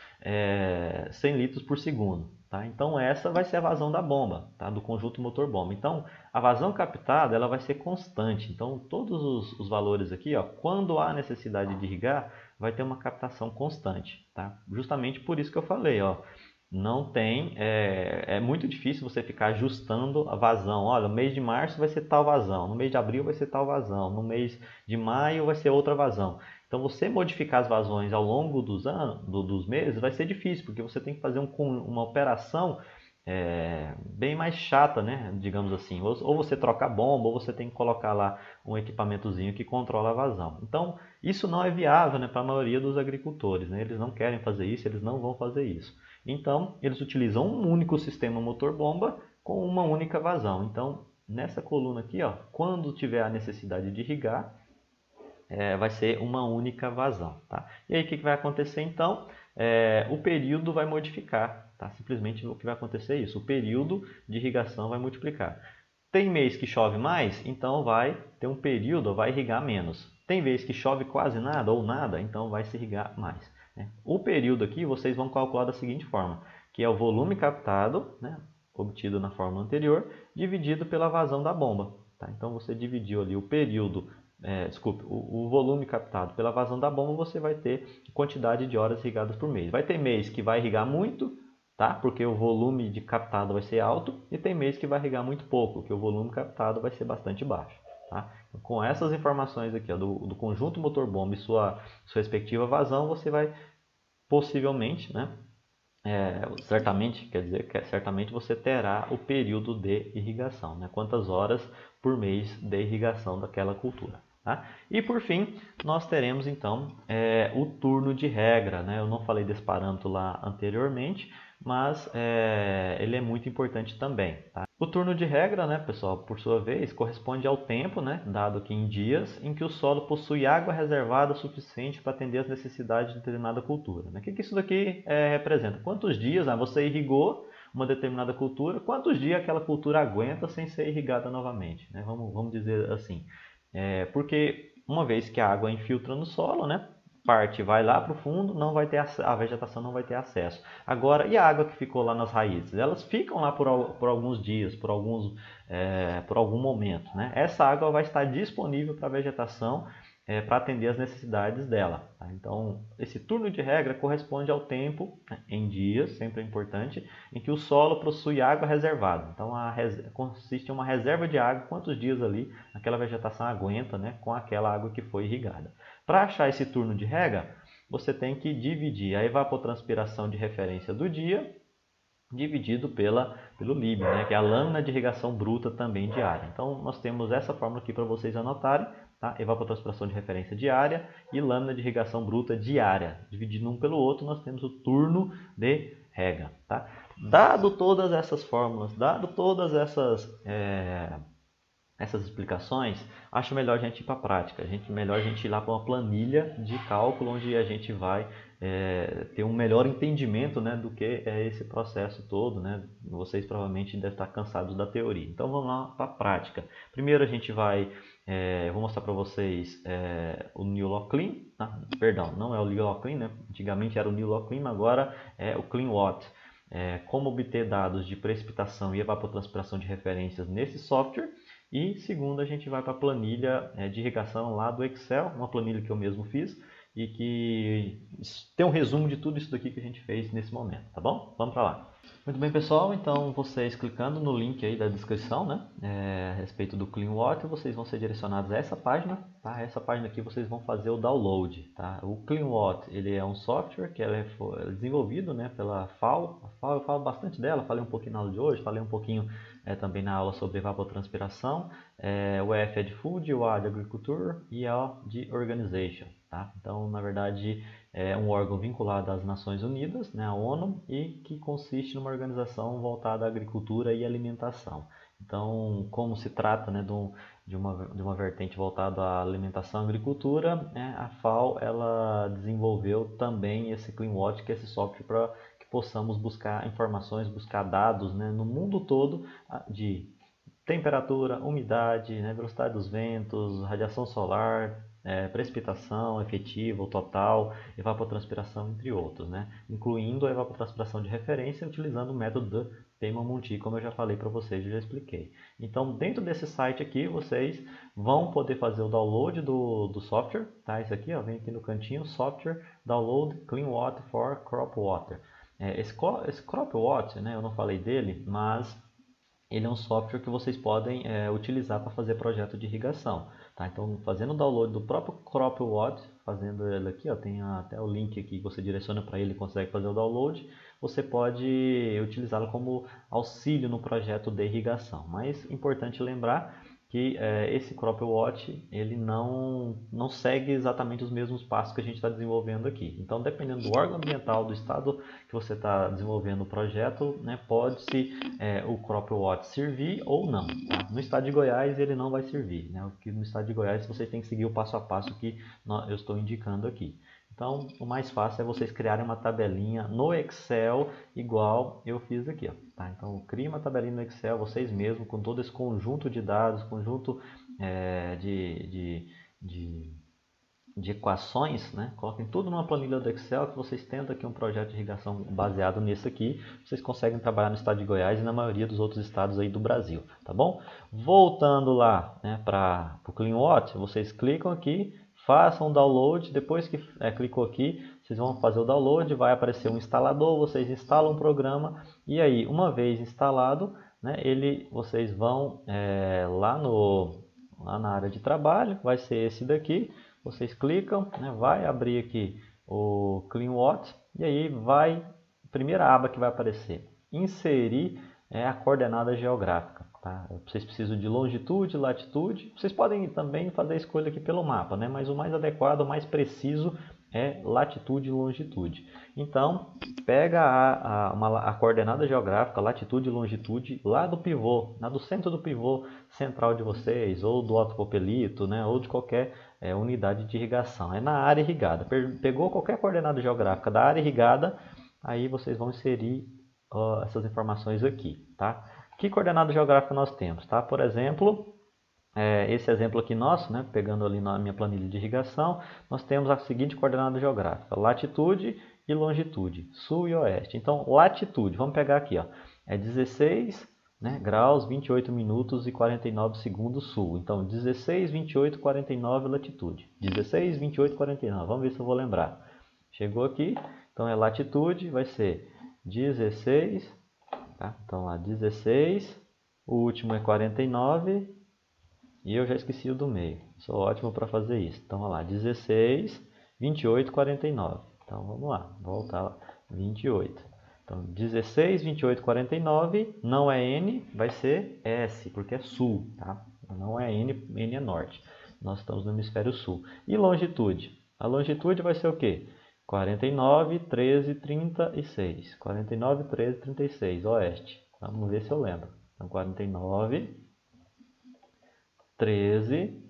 100 litros por segundo. Tá? Então essa vai ser a vazão da bomba, tá? Do conjunto motor-bomba. Então a vazão captada ela vai ser constante. Então todos os valores aqui, ó, quando há necessidade de irrigar, vai ter uma captação constante. Tá? Justamente por isso que eu falei, ó, não tem, é muito difícil você ficar ajustando a vazão. Olha, no mês de março vai ser tal vazão, no mês de abril vai ser tal vazão, no mês de maio vai ser outra vazão. Então, você modificar as vazões ao longo dos anos, dos meses, vai ser difícil, porque você tem que fazer uma operação bem mais chata, né? Digamos assim. Ou você troca a bomba, ou você tem que colocar lá um equipamentozinho que controla a vazão. Então, isso não é viável, né, para a maioria dos agricultores, né? Eles não querem fazer isso, eles não vão fazer isso. Então, eles utilizam um único sistema motor-bomba com uma única vazão. Então, nessa coluna aqui, ó, quando tiver a necessidade de irrigar, vai ser uma única vazão. Tá? E aí, o que vai acontecer então? O período vai modificar. Tá? Simplesmente o que vai acontecer é isso. O período de irrigação vai multiplicar. Tem mês que chove mais, então vai ter um período, vai irrigar menos. Tem vez que chove quase nada ou nada, então vai se irrigar mais. né? O período aqui vocês vão calcular da seguinte forma, que é o volume captado, né, obtido na fórmula anterior, dividido pela vazão da bomba. Tá? Então você dividiu ali o período, o volume captado pela vazão da bomba, você vai ter quantidade de horas irrigadas por mês. Vai ter mês que vai irrigar muito, tá? Porque o volume de captado vai ser alto, e tem mês que vai irrigar muito pouco, porque o volume captado vai ser bastante baixo. Tá? Então, com essas informações aqui, ó, do conjunto motor-bomba e sua respectiva vazão, você vai possivelmente, né, certamente, quer dizer, que certamente você terá o período de irrigação, né? Quantas horas por mês de irrigação daquela cultura. Tá? E por fim, nós teremos então o turno de regra, né? Eu não falei desse parâmetro lá anteriormente, mas ele é muito importante também. Tá? O turno de regra, né, pessoal, por sua vez, corresponde ao tempo, né, dado que em dias, em que o solo possui água reservada suficiente para atender às necessidades de determinada cultura. Né? O que isso daqui representa? Quantos dias você irrigou uma determinada cultura, quantos dias aquela cultura aguenta sem ser irrigada novamente? Né? Vamos dizer assim. Porque uma vez que a água infiltra no solo, né, parte vai lá para o fundo, não vai ter a vegetação não vai ter acesso. Agora, e a água que ficou lá nas raízes? Elas ficam lá por alguns dias, por algum momento. Né? Essa água vai estar disponível para a vegetação para atender às necessidades dela. Tá? Então, esse turno de regra corresponde ao tempo, né, em dias, sempre é importante, em que o solo possui água reservada. Então, consiste em uma reserva de água, quantos dias ali aquela vegetação aguenta, né, com aquela água que foi irrigada. Para achar esse turno de regra, você tem que dividir a evapotranspiração de referência do dia dividido pelo LIB, né, que é a lâmina de irrigação bruta também diária. Então, nós temos essa fórmula aqui para vocês anotarem, tá? Evapotranspiração de referência diária e lâmina de irrigação bruta diária. Dividindo um pelo outro, nós temos o turno de rega. Tá? Dado todas essas fórmulas, dado todas essas explicações, acho melhor a gente ir para a prática. Melhor a gente ir lá para uma planilha de cálculo, onde a gente vai ter um melhor entendimento, né, do que é esse processo todo. Né? Vocês provavelmente devem estar cansados da teoria. Então vamos lá para a prática. Primeiro a gente vai, vou mostrar para vocês o New Law Clean. Perdão, não é o New Law Clean, né? Antigamente era o New Law Clean, agora é o Clean Watt. Como obter dados de precipitação e evapotranspiração de referências nesse software. E segundo, a gente vai para a planilha de irrigação lá do Excel, uma planilha que eu mesmo fiz e que tem um resumo de tudo isso daqui que a gente fez nesse momento, tá bom? Vamos para lá. Muito bem, pessoal, então vocês clicando no link aí da descrição, né, a respeito do Clean Water, vocês vão ser direcionados a essa página, tá? Essa página aqui vocês vão fazer o download, tá? O Clean Water, ele é um software que é desenvolvido, né, pela FAO. A FAO, eu falo bastante dela, falei um pouquinho na aula de hoje, falei um pouquinho também na aula sobre evapotranspiração. O F é de Food, o A de Agriculture e a O de Organization, tá? Então, na verdade, é um órgão vinculado às Nações Unidas, né, a ONU, e que consiste numa organização voltada à agricultura e alimentação. Então, como se trata, né, de uma vertente voltada à alimentação e agricultura, né, a FAO ela desenvolveu também esse CleanWatch, que é esse software para que possamos buscar informações, buscar dados, né, no mundo todo de temperatura, umidade, né, velocidade dos ventos, radiação solar, precipitação efetiva ou total, evapotranspiração, entre outros, né? Incluindo a evapotranspiração de referência utilizando o método de Peyman-Munti, como eu já falei para vocês, já expliquei. Então, dentro desse site aqui, vocês vão poder fazer o download do software, tá? Isso aqui, ó, vem aqui no cantinho, software, download, Clean Water for Crop Water. Esse Crop Water, né, eu não falei dele, mas ele é um software que vocês podem utilizar para fazer projeto de irrigação. Tá? Então, fazendo o download do próprio CropWatt, fazendo ele aqui, ó, tem até o link aqui que você direciona para ele e consegue fazer o download, você pode utilizá-lo como auxílio no projeto de irrigação. Mas é importante lembrar que esse CropWatt ele não segue exatamente os mesmos passos que a gente está desenvolvendo aqui. Então, dependendo do órgão ambiental, do estado que você está desenvolvendo o projeto, né, pode-se o CropWatt servir ou não. Tá? No estado de Goiás ele não vai servir. Né? Porque no estado de Goiás você tem que seguir o passo a passo que eu estou indicando aqui. Então, o mais fácil é vocês criarem uma tabelinha no Excel, igual eu fiz aqui. Ó, tá? Então, crie uma tabelinha no Excel, vocês mesmos, com todo esse conjunto de dados, conjunto de de equações, né? Coloquem tudo numa planilha do Excel que vocês tentam aqui um projeto de irrigação baseado nisso aqui. Vocês conseguem trabalhar no estado de Goiás e na maioria dos outros estados aí do Brasil, tá bom? Voltando lá, né, para o CleanWatt, vocês clicam aqui, façam o download. Depois que clicou aqui, vocês vão fazer o download, vai aparecer um instalador, vocês instalam o programa e aí, uma vez instalado, né, vocês vão lá na área de trabalho, vai ser esse daqui. Vocês clicam, né, vai abrir aqui o CleanWatt e aí primeira aba que vai aparecer, inserir a coordenada geográfica. Tá? Vocês precisam de longitude, latitude. Vocês podem também fazer a escolha aqui pelo mapa, né? Mas o mais adequado, o mais preciso é latitude e longitude. Então, pega a coordenada geográfica, latitude e longitude, lá do pivô, do centro do pivô central de vocês, ou do autocopelito, né? Ou de qualquer unidade de irrigação. É na área irrigada. Pegou qualquer coordenada geográfica da área irrigada, aí vocês vão inserir essas informações aqui, tá? Que coordenada geográfica nós temos, tá? Por exemplo, esse exemplo aqui nosso, né, pegando ali na minha planilha de irrigação, nós temos a seguinte coordenada geográfica: latitude e longitude, sul e oeste. Então, latitude, vamos pegar aqui, ó, é 16, né, graus, 28 minutos e 49 segundos sul. Então, 16, 28, 49 latitude. 16, 28, 49. Vamos ver se eu vou lembrar. Chegou aqui, então é latitude, vai ser 16, tá? Então lá 16, o último é 49 e eu já esqueci o do meio. Sou ótimo para fazer isso. Então olha lá, 16, 28, 49. Então vamos lá, voltar lá, 28. Então 16, 28, 49, não é N, vai ser S, porque é sul, tá? Não é N, N é norte. Nós estamos no hemisfério sul. E longitude? A longitude vai ser o quê? 49, 13, 36. 49, 13, 36, oeste. Vamos ver se eu lembro. Então 49, 13,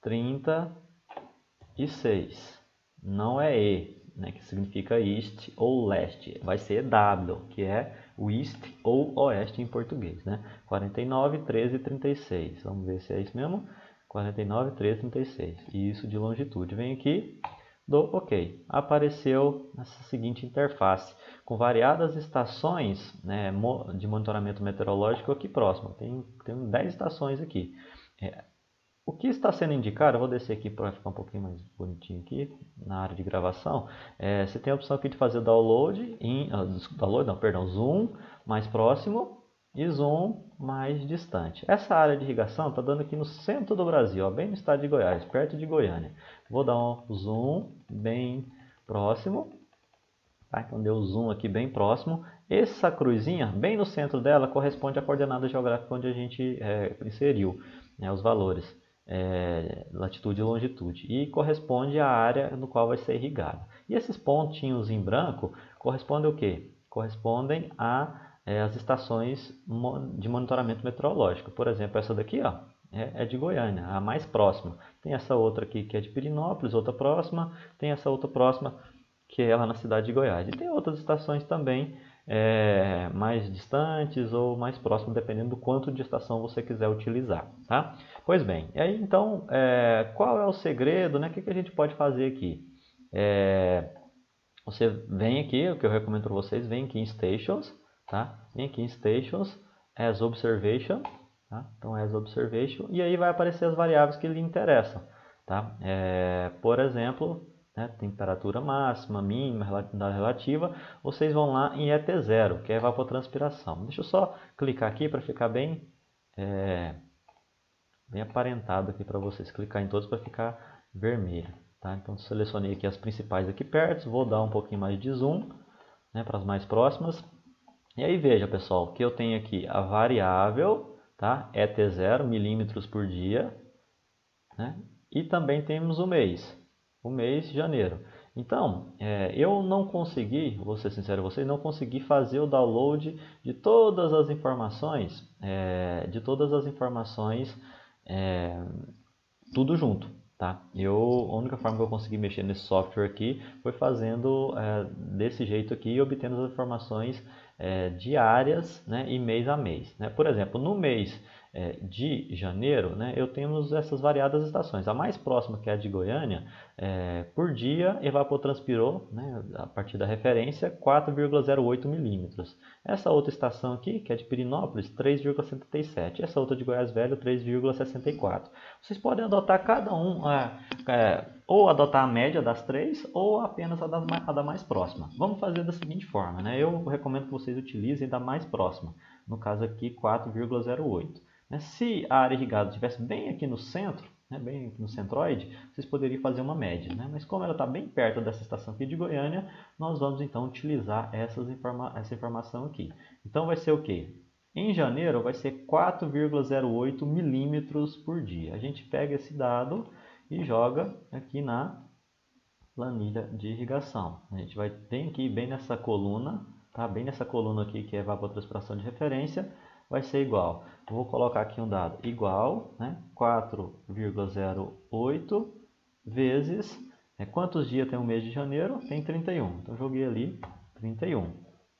36. Não é E, né, que significa East ou Leste. Vai ser W, que é o East ou Oeste em português, né? 49, 13, 36. Vamos ver se é isso mesmo. 49, 13, 36. E isso de longitude. Vem aqui, dou OK. Apareceu essa seguinte interface, com variadas estações, né, de monitoramento meteorológico aqui próximo. Tem 10 estações aqui. O que está sendo indicado, eu vou descer aqui para ficar um pouquinho mais bonitinho aqui, na área de gravação. Você tem a opção aqui de fazer zoom mais próximo e zoom mais distante. Essa área de irrigação está dando aqui no centro do Brasil, ó, bem no estado de Goiás, perto de Goiânia. Vou dar um zoom bem próximo. Tá? Então deu zoom aqui bem próximo. Essa cruzinha, bem no centro dela, corresponde à coordenada geográfica onde a gente inseriu, né, os valores, latitude e longitude. E corresponde à área no qual vai ser irrigado. E esses pontinhos em branco correspondem ao quê? Correspondem às estações de monitoramento meteorológico. Por exemplo, essa daqui, ó, é de Goiânia, a mais próxima. Tem essa outra aqui que é de Pirinópolis, outra próxima. Tem essa outra próxima que é lá na cidade de Goiás. E tem outras estações também mais distantes ou mais próximas, dependendo do quanto de estação você quiser utilizar. Tá? Pois bem, e aí então, qual é o segredo, né? O que a gente pode fazer aqui? Você vem aqui, o que eu recomendo para vocês, vem aqui em Stations, tá? Vem aqui em Stations, as Observation, tá? Então as Observation, e aí vai aparecer as variáveis que lhe interessam, tá? Por exemplo, né, temperatura máxima, mínima, relativa, vocês vão lá em ET0, que é evapotranspiração. Deixa eu só clicar aqui para ficar bem aparentado aqui para vocês. Clicar em todos para ficar vermelho. Tá? Então selecionei aqui as principais aqui perto, vou dar um pouquinho mais de zoom, né, para as mais próximas. E aí veja, pessoal, que eu tenho aqui a variável, tá? ET0, milímetros por dia, né? E também temos o mês de janeiro. Então, eu não consegui, vou ser sincero com vocês, não consegui fazer o download de todas as informações, tudo junto. Tá? A única forma que eu consegui mexer nesse software aqui foi fazendo desse jeito aqui e obtendo as informações diárias, né, e mês a mês. Né? Por exemplo, no mês de janeiro, né, eu temos essas variadas estações. A mais próxima, que é a de Goiânia, por dia evapotranspirou, né, a partir da referência, 4,08 milímetros. Essa outra estação aqui, que é de Pirinópolis, 3,77. Essa outra de Goiás Velho, 3,64. Vocês podem adotar cada um, ou adotar a média das três, ou apenas a da mais próxima. Vamos fazer da seguinte forma, né? Eu recomendo que vocês utilizem da mais próxima, no caso aqui 4,08. Se a área irrigada estivesse bem aqui no centro, né, bem aqui no centroide, vocês poderiam fazer uma média, né? Mas como ela está bem perto dessa estação aqui de Goiânia, nós vamos então utilizar essa informação aqui. Então vai ser o quê? Em janeiro vai ser 4,08 milímetros por dia. A gente pega esse dado e joga aqui na planilha de irrigação. A gente vai ter que ir bem nessa coluna, tá? Bem nessa coluna aqui que é evapotranspiração de referência, vai ser igual. Vou colocar aqui um dado igual, né? 4,08 vezes, quantos dias tem o mês de janeiro? Tem 31. Então joguei ali 31.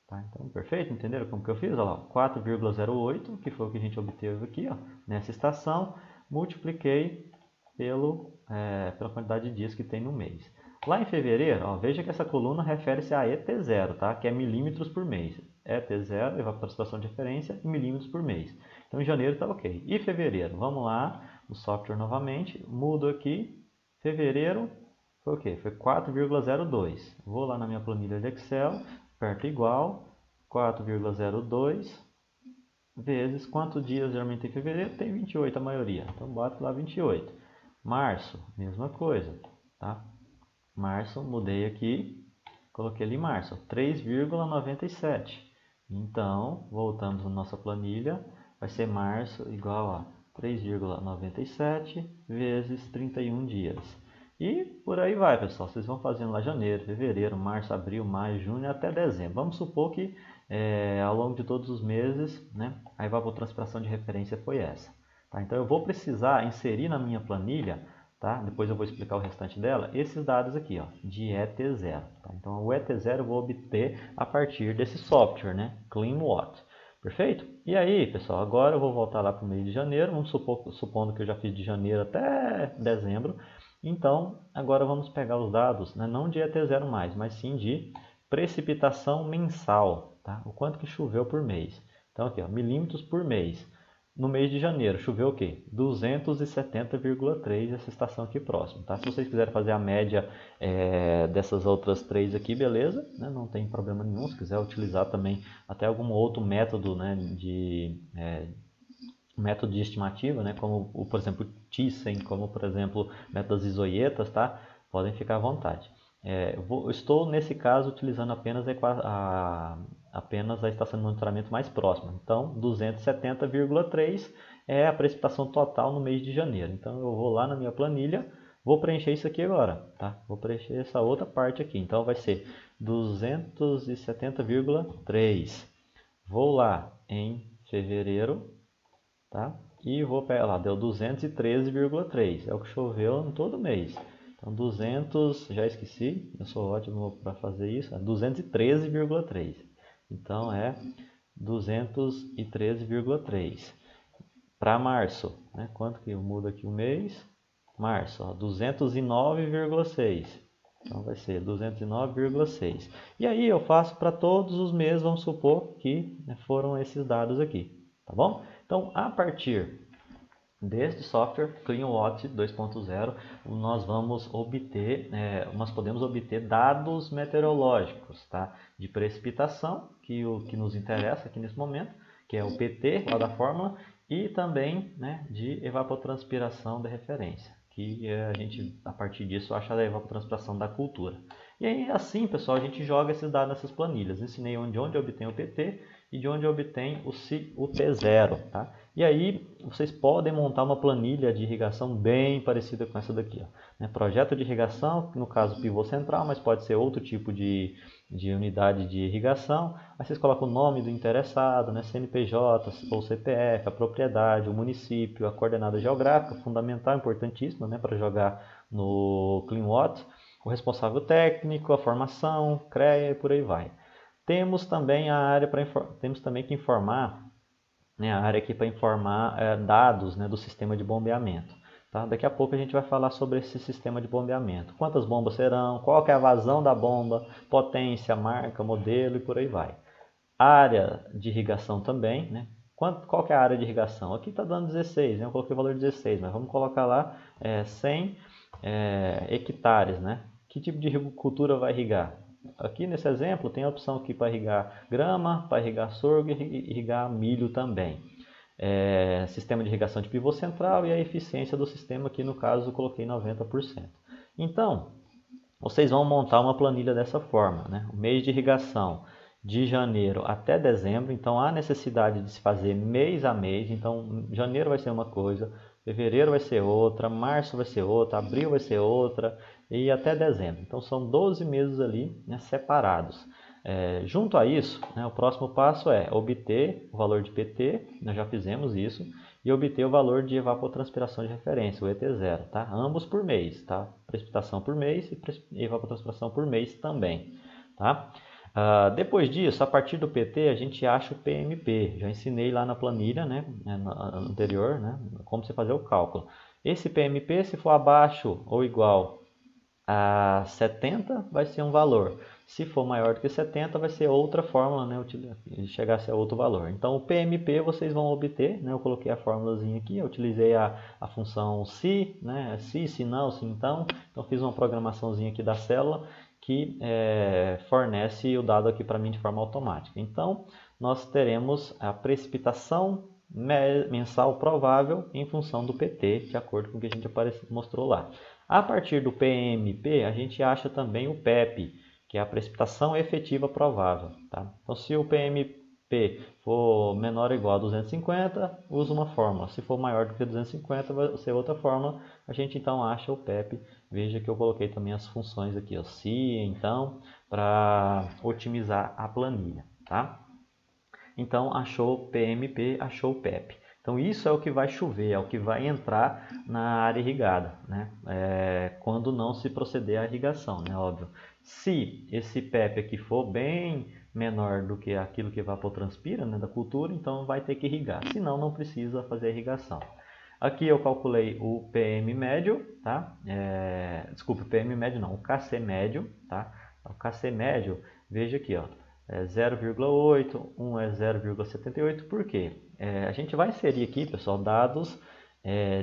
Tá? Então, perfeito? Entenderam como que eu fiz? Olha lá, 4,08, que foi o que a gente obteve aqui, ó, nessa estação, multipliquei pela quantidade de dias que tem no mês. Lá em fevereiro, ó, veja que essa coluna refere-se a ET0, tá? Que é milímetros por mês. ET0, evapotranspiração de referência, em milímetros por mês. Então, em janeiro está ok. E fevereiro? Vamos lá, no software novamente, mudo aqui. Fevereiro foi o quê? Foi 4,02. Vou lá na minha planilha de Excel, aperto igual, 4,02 vezes quantos dias geralmente tem em fevereiro? Tem 28 a maioria. Então, boto lá 28. Março, mesma coisa, tá? Março, mudei aqui, coloquei ali março, 3,97. Então, voltamos na nossa planilha, vai ser março igual a 3,97 vezes 31 dias. E por aí vai, pessoal. Vocês vão fazendo lá janeiro, fevereiro, março, abril, maio, junho até dezembro. Vamos supor que ao longo de todos os meses, né, a evapotranspiração de referência foi essa. Tá? Então eu vou precisar inserir na minha planilha, tá? Depois eu vou explicar o restante dela, esses dados aqui, ó, de ET0. Tá? Então o ET0 eu vou obter a partir desse software, né, CleanWatt. Perfeito? E aí, pessoal, agora eu vou voltar lá para o mês de janeiro, vamos supondo que eu já fiz de janeiro até dezembro. Então, agora vamos pegar os dados, né, não de ET0 mais, mas sim de precipitação mensal, tá? O quanto que choveu por mês. Então aqui, ó, milímetros por mês. No mês de janeiro, choveu o quê? 270,3, essa estação aqui próxima, tá? Se vocês quiserem fazer a média dessas outras três aqui, beleza, né? Não tem problema nenhum. Se quiser utilizar também até algum outro método, né, método de estimativa, né, como por exemplo Thyssen, como por exemplo métodos isoietas, tá? Podem ficar à vontade. Estou nesse caso utilizando apenas a estação de monitoramento mais próxima. Então 270,3 é a precipitação total no mês de janeiro. Então eu vou lá na minha planilha, vou preencher isso aqui agora, tá? Vou preencher essa outra parte aqui. Então vai ser 270,3. Vou lá em fevereiro, tá? E vou pegar lá, deu 213,3, é o que choveu em todo mês. Então 200, já esqueci, eu sou ótimo para fazer isso, 213,3. Então é 213,3. Para março, né? Quanto que muda aqui o mês? Março, 209,6. Então vai ser 209,6. E aí eu faço para todos os meses, vamos supor que foram esses dados aqui, tá bom? Então, a partir deste software CleanWatt 2.0, nós podemos obter dados meteorológicos, tá? De precipitação, que o que nos interessa aqui nesse momento, que é o PT lá da fórmula, e também, né, de evapotranspiração de referência, que a gente, a partir disso, acha a evapotranspiração da cultura. E aí, assim, pessoal, a gente joga esses dados nessas planilhas. Ensinei de onde eu obtenho o PT e de onde eu obtenho o T0, tá? E aí, vocês podem montar uma planilha de irrigação bem parecida com essa daqui, ó, né? Projeto de irrigação, no caso pivô central, mas pode ser outro tipo de unidade de irrigação. Aí vocês colocam o nome do interessado, né? CNPJ ou CPF, a propriedade, o município, a coordenada geográfica, fundamental, importantíssima, né? Para jogar no CleanWatt, o responsável técnico, a formação, CREA e por aí vai. Temos também temos também que informar né, a área aqui para informar dados, né, do sistema de bombeamento. Tá? Daqui a pouco a gente vai falar sobre esse sistema de bombeamento. Quantas bombas serão, qual que é a vazão da bomba, potência, marca, modelo e por aí vai. Área de irrigação também, né? Qual que é a área de irrigação? Aqui está dando 16, né? Eu coloquei o valor de 16, mas vamos colocar lá 100 hectares, né? Que tipo de cultura vai irrigar? Aqui nesse exemplo tem a opção aqui para irrigar grama, para irrigar sorgo e irrigar milho também. Sistema de irrigação de pivô central e a eficiência do sistema, aqui no caso eu coloquei 90%. Então, vocês vão montar uma planilha dessa forma, né? O mês de irrigação de janeiro até dezembro, então há necessidade de se fazer mês a mês, então janeiro vai ser uma coisa, fevereiro vai ser outra, março vai ser outra, abril vai ser outra e até dezembro. Então são 12 meses ali, né, separados. Junto a isso, né, o próximo passo é obter o valor de PT, nós já fizemos isso, e obter o valor de evapotranspiração de referência, o ET0, tá? Ambos por mês, tá? Precipitação por mês e evapotranspiração por mês também, tá? Depois disso, a partir do PT, a gente acha o PMP. Já ensinei lá na planilha, né, anterior, né, como você fazer o cálculo. Esse PMP, se for abaixo ou igual a 70, vai ser um valor. Se for maior do que 70, vai ser outra fórmula, né, chegar a ser outro valor. Então, o PMP vocês vão obter, né, eu coloquei a fórmulazinha aqui, eu utilizei a função se, né, se não, se então. Então, fiz uma programaçãozinha aqui da célula que fornece o dado aqui para mim de forma automática. Então, nós teremos a precipitação mensal provável em função do PT, de acordo com o que a gente mostrou lá. A partir do PMP, a gente acha também o PEP, que é a precipitação efetiva provável. Tá? Então, se o PMP for menor ou igual a 250, usa uma fórmula. Se for maior do que 250, vai ser outra fórmula. A gente então acha o PEP. Veja que eu coloquei também as funções aqui, ó, se, então, para otimizar a planilha. Tá? Então, achou PMP, achou PEP. Então, isso é o que vai chover, é o que vai entrar na área irrigada, né? Quando não se proceder à irrigação, né? Óbvio. Se esse PEP aqui for bem menor do que aquilo que evapotranspira, né, da cultura, então vai ter que irrigar. Senão, não precisa fazer a irrigação. Aqui eu calculei o PM médio, tá? Desculpa, o PM médio não, o KC médio, tá? O KC médio, veja aqui, ó. 0,8, um é 0,78, por quê? A gente vai inserir aqui, pessoal, dados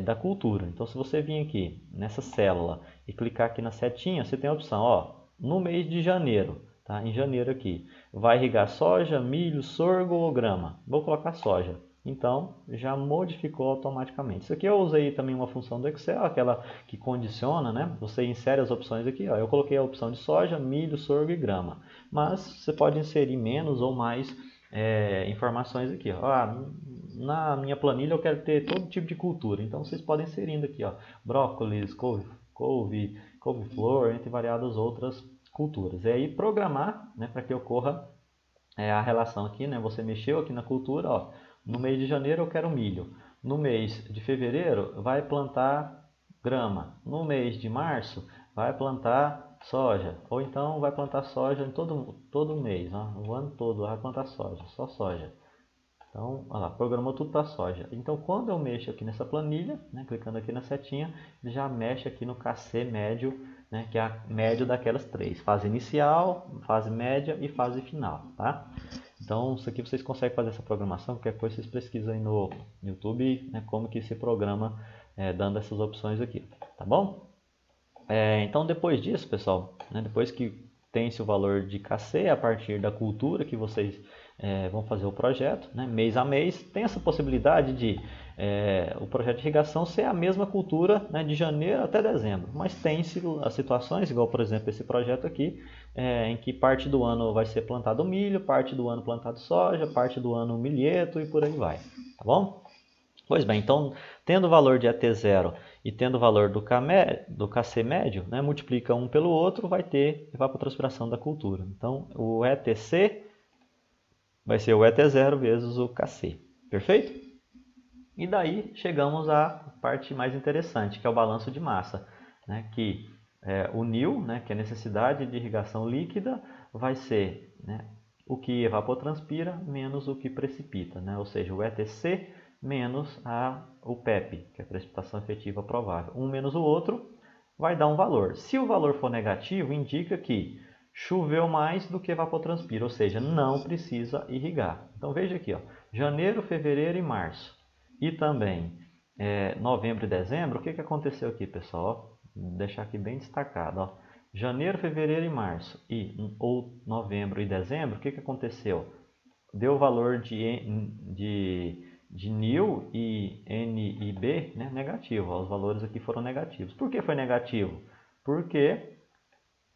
da cultura. Então, se você vir aqui nessa célula e clicar aqui na setinha, você tem a opção, ó, no mês de janeiro, tá? Em janeiro aqui, vai irrigar soja, milho, sorgo ou grama? Vou colocar soja. Então, já modificou automaticamente. Isso aqui eu usei também uma função do Excel, aquela que condiciona, né? Você insere as opções aqui, ó. Eu coloquei a opção de soja, milho, sorgo e grama. Mas você pode inserir menos ou mais informações aqui, ó. Na minha planilha eu quero ter todo tipo de cultura. Então, vocês podem inserindo aqui, ó. Brócolis, couve-flor, entre variadas outras culturas. E aí programar, né, para que ocorra a relação aqui, né? Você mexeu aqui na cultura, ó. No mês de janeiro eu quero milho. No mês de fevereiro vai plantar grama. No mês de março vai plantar soja. Ou então vai plantar soja em todo mês, ó. O ano todo vai plantar soja, só soja. Então, olha lá, programou tudo para soja. Então, quando eu mexo aqui nessa planilha, né, clicando aqui na setinha, já mexe aqui no KC médio, né, que é a média daquelas três. Fase inicial, fase média e fase final. Tá? Então, isso aqui vocês conseguem fazer essa programação, qualquer coisa vocês pesquisam aí no YouTube, né, como que se programa dando essas opções aqui. Tá bom? Então, depois disso, pessoal, né, depois que tem-se o valor de KC a partir da cultura que vocês vão fazer o projeto, né, mês a mês, tem essa possibilidade de o projeto de irrigação ser a mesma cultura, né, de janeiro até dezembro, mas tem-se as situações, igual por exemplo esse projeto aqui, em que parte do ano vai ser plantado milho, parte do ano plantado soja, parte do ano milheto e por aí vai, tá bom? Pois bem, então, tendo o valor de ET0 e tendo o valor do KC médio, né, multiplica um pelo outro, vai ter evapotranspiração da cultura. Então, o ETC vai ser o ET0 vezes o KC. Perfeito? E daí chegamos à parte mais interessante, que é o balanço de massa, né, que o NIL, né, que é a necessidade de irrigação líquida, vai ser, né, o que evapotranspira menos o que precipita, né? Ou seja, o ETC menos o PEP, que é a precipitação efetiva provável. Um menos o outro vai dar um valor. Se o valor for negativo, indica que choveu mais do que evapotranspira, ou seja, não precisa irrigar. Então veja aqui, ó, janeiro, fevereiro e março. E também novembro e dezembro, o que aconteceu aqui, pessoal? Vou deixar aqui bem destacado. Ó. Janeiro, fevereiro e março, ou novembro e dezembro, o que aconteceu? Deu o valor de nil e N e B, né, negativo. Ó, os valores aqui foram negativos. Por que foi negativo? Porque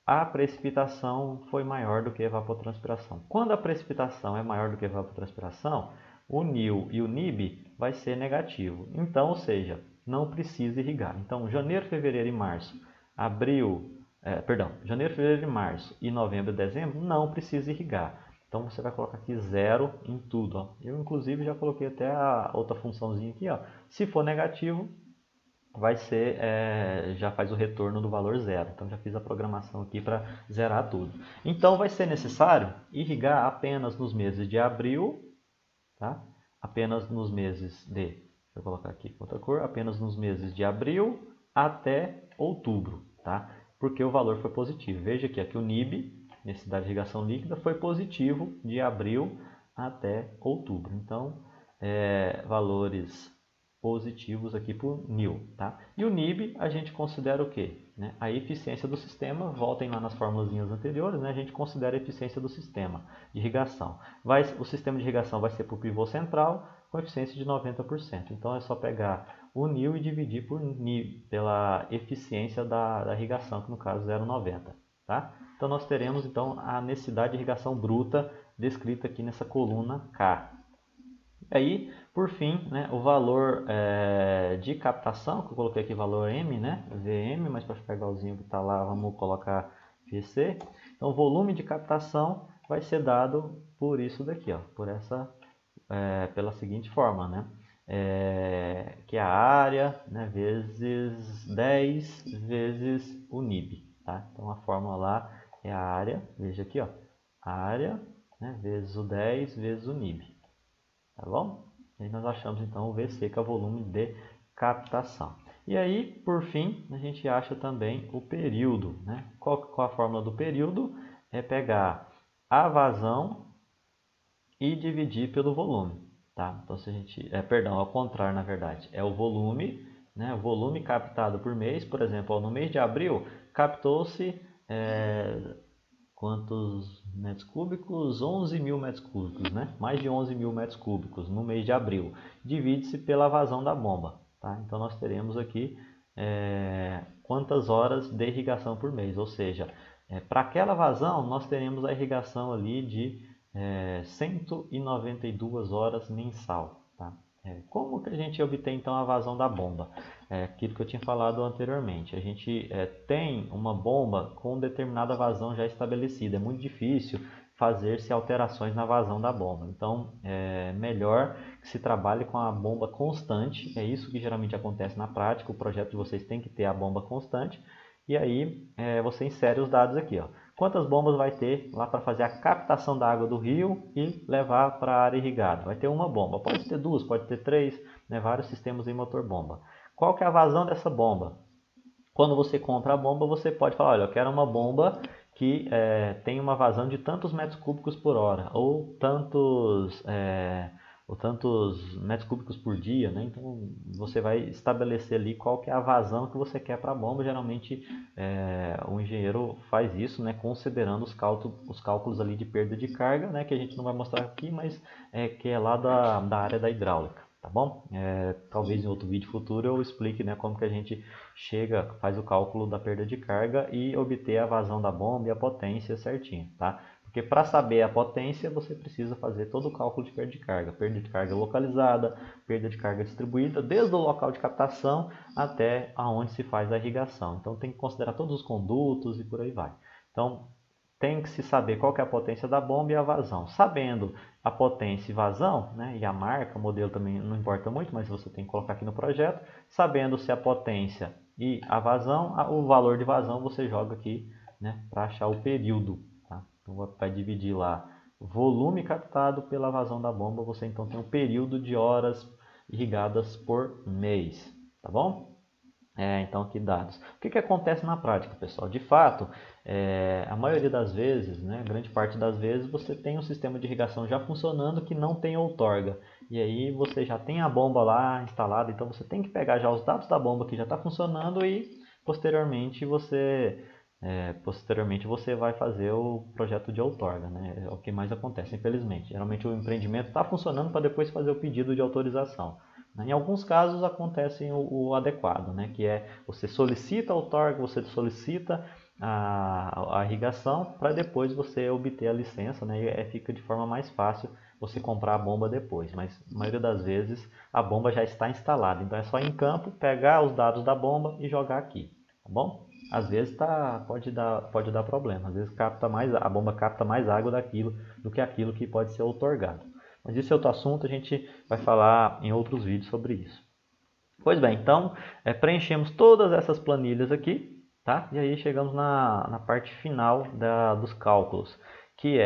a precipitação foi maior do que a evapotranspiração. Quando a precipitação é maior do que a evapotranspiração, o NIL e o NIB vai ser negativo. Então, ou seja, não precisa irrigar. Então, janeiro, fevereiro e março, janeiro, fevereiro e março e novembro e dezembro não precisa irrigar. Então, você vai colocar aqui zero em tudo. Ó. Eu, inclusive, já coloquei até a outra funçãozinha aqui. Ó. Se for negativo, vai ser, já faz o retorno do valor zero. Então já fiz a programação aqui para zerar tudo. Então vai ser necessário irrigar apenas nos meses de abril, tá? Apenas nos meses de, deixa eu colocar aqui com outra cor, apenas nos meses de abril até outubro, tá? Porque o valor foi positivo. Veja aqui que o NIB, necessidade de irrigação líquida, foi positivo de abril até outubro. Então, valores positivos aqui para o NIL. Tá? E o NIB a gente considera o quê? Né? A eficiência do sistema, voltem lá nas formulazinhas anteriores, né? A gente considera a eficiência do sistema de irrigação. O sistema de irrigação vai ser por pivô central com eficiência de 90%. Então é só pegar o NIL e dividir pela eficiência da irrigação, que no caso é 0,90. Tá? Então nós teremos então a necessidade de irrigação bruta descrita aqui nessa coluna K. E aí, por fim, né, o valor de captação, que eu coloquei aqui valor M, né, VM, mas para ficar igualzinho que está lá, vamos colocar VC. Então, o volume de captação vai ser dado por isso daqui, ó, pela seguinte forma, né, que é a área, né, vezes 10 vezes o NIB. Tá? Então, a fórmula lá é a área, veja aqui, ó, a área, né, vezes o 10 vezes o NIB. Tá bom? E aí nós achamos então o VC, que é o volume de captação. E aí, por fim, a gente acha também o período. Né? Qual a fórmula do período? É pegar a vazão e dividir pelo volume. Tá? Então, se a gente. Ao contrário, na verdade. É o volume, né? O volume captado por mês. Por exemplo, ó, no mês de abril, captou-se. Quantos metros cúbicos? 11 mil metros cúbicos, né? Mais de 11 mil metros cúbicos no mês de abril. Divide-se pela vazão da bomba. Tá? Então, nós teremos aqui quantas horas de irrigação por mês. Ou seja, para aquela vazão, nós teremos a irrigação ali de 192 horas mensal. Tá? Como que a gente obtém então a vazão da bomba? Aquilo que eu tinha falado anteriormente. A gente tem uma bomba com determinada vazão já estabelecida. É muito difícil fazer-se alterações na vazão da bomba. Então, é melhor que se trabalhe com a bomba constante. É isso que geralmente acontece na prática. O projeto de vocês tem que ter a bomba constante. E aí, você insere os dados aqui. Ó. Quantas bombas vai ter lá para fazer a captação da água do rio e levar para a área irrigada? Vai ter uma bomba. Pode ter duas, pode ter três, né? Vários sistemas em motor-bomba. Qual que é a vazão dessa bomba? Quando você compra a bomba, você pode falar, olha, eu quero uma bomba que tem uma vazão de tantos metros cúbicos por hora, ou tantos metros cúbicos por dia, né? Então você vai estabelecer ali qual que é a vazão que você quer para a bomba. Geralmente o engenheiro faz isso, né? Considerando os cálculos ali de perda de carga, né? Que a gente não vai mostrar aqui, mas que é lá da área da hidráulica. Tá bom? Talvez em outro vídeo futuro eu explique, né, como que a gente faz o cálculo da perda de carga e obter a vazão da bomba e a potência certinho, tá? Porque para saber a potência você precisa fazer todo o cálculo de perda de carga localizada, perda de carga distribuída, desde o local de captação até aonde se faz a irrigação. Então tem que considerar todos os condutos e por aí vai. Então tem que se saber qual que é a potência da bomba e a vazão. Sabendo a potência e vazão, né, e a marca, o modelo também não importa muito, mas você tem que colocar aqui no projeto. Sabendo se a potência e a vazão, o valor de vazão você joga aqui, né, para achar o período. Tá? Então vai dividir lá volume captado pela vazão da bomba, você então tem um período de horas irrigadas por mês, tá bom? Então, aqui dados. O que acontece na prática, pessoal? De fato, a maioria das vezes, né, grande parte das vezes, você tem um sistema de irrigação já funcionando que não tem outorga. E aí você já tem a bomba lá instalada, então você tem que pegar já os dados da bomba que já está funcionando e posteriormente você vai fazer o projeto de outorga, né? É o que mais acontece, infelizmente. Geralmente o empreendimento está funcionando para depois fazer o pedido de autorização. Em alguns casos acontece o adequado, né? Que é você solicita a outorga, você solicita a irrigação para depois você obter a licença, né? E fica de forma mais fácil você comprar a bomba depois, mas a maioria das vezes a bomba já está instalada, então é só ir em campo, pegar os dados da bomba e jogar aqui, tá bom? Às vezes pode dar problema, às vezes a bomba capta mais água do que aquilo que pode ser outorgado. Mas isso é outro assunto, a gente vai falar em outros vídeos sobre isso. Pois bem, então preenchemos todas essas planilhas aqui, tá? E aí chegamos na parte final dos cálculos, que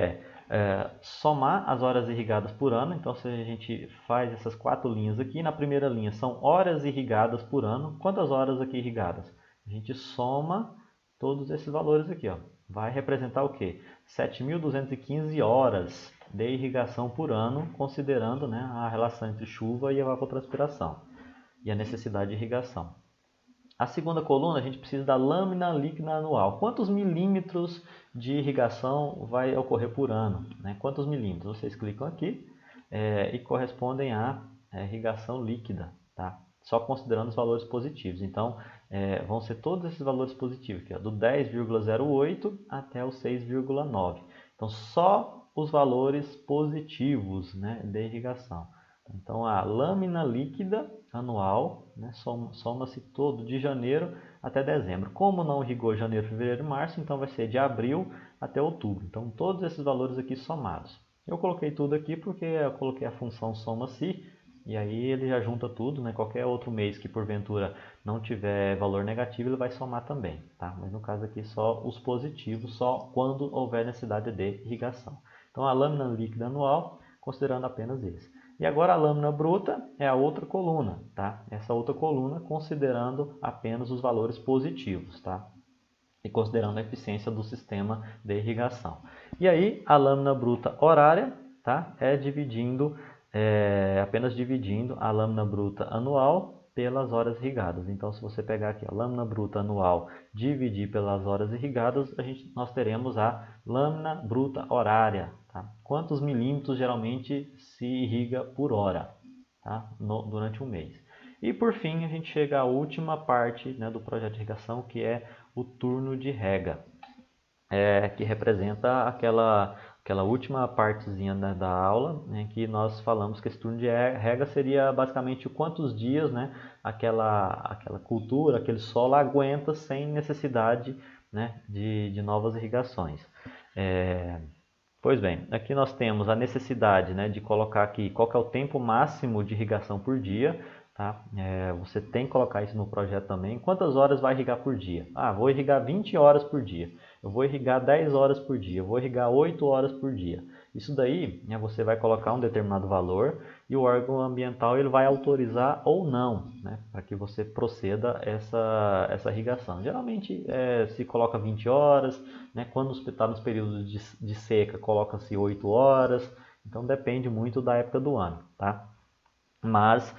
somar as horas irrigadas por ano. Então, se a gente faz essas 4 linhas aqui, na primeira linha são horas irrigadas por ano. Quantas horas aqui irrigadas? A gente soma todos esses valores aqui, ó. Vai representar o quê? 7.215 horas de irrigação por ano, considerando, né, a relação entre chuva e evapotranspiração e a necessidade de irrigação. A segunda coluna, a gente precisa da lâmina líquida anual. Quantos milímetros de irrigação vai ocorrer por ano? Né? Quantos milímetros? Vocês clicam aqui e correspondem à irrigação líquida, tá? Só considerando os valores positivos. Então, vão ser todos esses valores positivos, aqui, ó, do 10,08 até o 6,9. Então, só os valores positivos, né, de irrigação. Então, a lâmina líquida anual, né, soma-se todo de janeiro até dezembro. Como não irrigou janeiro, fevereiro e março, então vai ser de abril até outubro. Então, todos esses valores aqui somados. Eu coloquei tudo aqui porque eu coloquei a função soma-se, e aí ele já junta tudo, né? Qualquer outro mês que porventura não tiver valor negativo, ele vai somar também, tá? Mas no caso aqui só os positivos, só quando houver necessidade de irrigação. Então, a lâmina líquida anual, considerando apenas esse. E agora a lâmina bruta é a outra coluna, tá? Essa outra coluna considerando apenas os valores positivos, tá? E considerando a eficiência do sistema de irrigação. E aí a lâmina bruta horária, tá? Apenas dividindo a lâmina bruta anual pelas horas irrigadas. Então, se você pegar aqui a lâmina bruta anual, dividir pelas horas irrigadas, nós teremos a lâmina bruta horária. Tá? Quantos milímetros geralmente se irriga por hora, tá? Durante um mês. E por fim, a gente chega à última parte, né, do projeto de irrigação, que é o turno de rega, que representa aquela última partezinha, né, da aula, né, que nós falamos que esse turno de rega seria basicamente quantos dias, né, aquela cultura, aquele solo aguenta sem necessidade, né, de novas irrigações. Pois bem, aqui nós temos a necessidade, né, de colocar aqui qual que é o tempo máximo de irrigação por dia. Tá? Você tem que colocar isso no projeto também. Quantas horas vai irrigar por dia? Vou irrigar 20 horas por dia. Eu vou irrigar 10 horas por dia. Eu vou irrigar 8 horas por dia. Isso daí, né, você vai colocar um determinado valor e o órgão ambiental ele vai autorizar ou não, né, para que você proceda essa irrigação. Geralmente se coloca 20 horas, né, quando está nos períodos de seca coloca-se 8 horas. Então depende muito da época do ano. Tá? Mas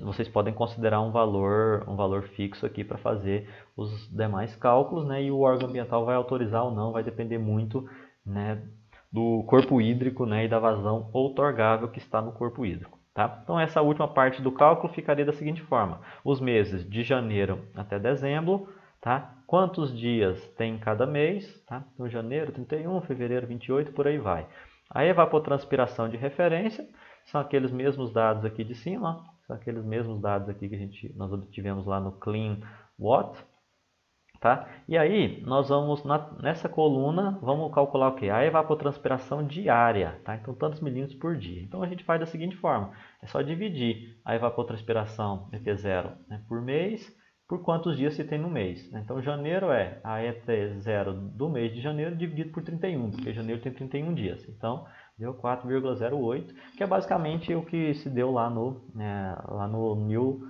vocês podem considerar um valor fixo aqui para fazer os demais cálculos, né? E o órgão ambiental vai autorizar ou não, vai depender muito, né, do corpo hídrico, né, e da vazão outorgável que está no corpo hídrico. Tá? Então essa última parte do cálculo ficaria da seguinte forma: os meses de janeiro até dezembro, tá? Quantos dias tem em cada mês, tá? Então jaleiro 31, fevereiro 28, por aí vai. A evapotranspiração de referência são aqueles mesmos dados aqui de cima, são aqueles mesmos dados aqui que nós obtivemos lá no Clean Watt, tá? E aí nós vamos nessa coluna vamos calcular o que? A evapotranspiração diária, tá? Então tantos milímetros por dia. Então a gente faz da seguinte forma: é só dividir a evapotranspiração EP0, né, por mês por quantos dias se tem no mês. Então, janeiro é a ET0 do mês de janeiro dividido por 31, porque janeiro tem 31 dias. Então, deu 4,08, que é basicamente o que se deu lá no New,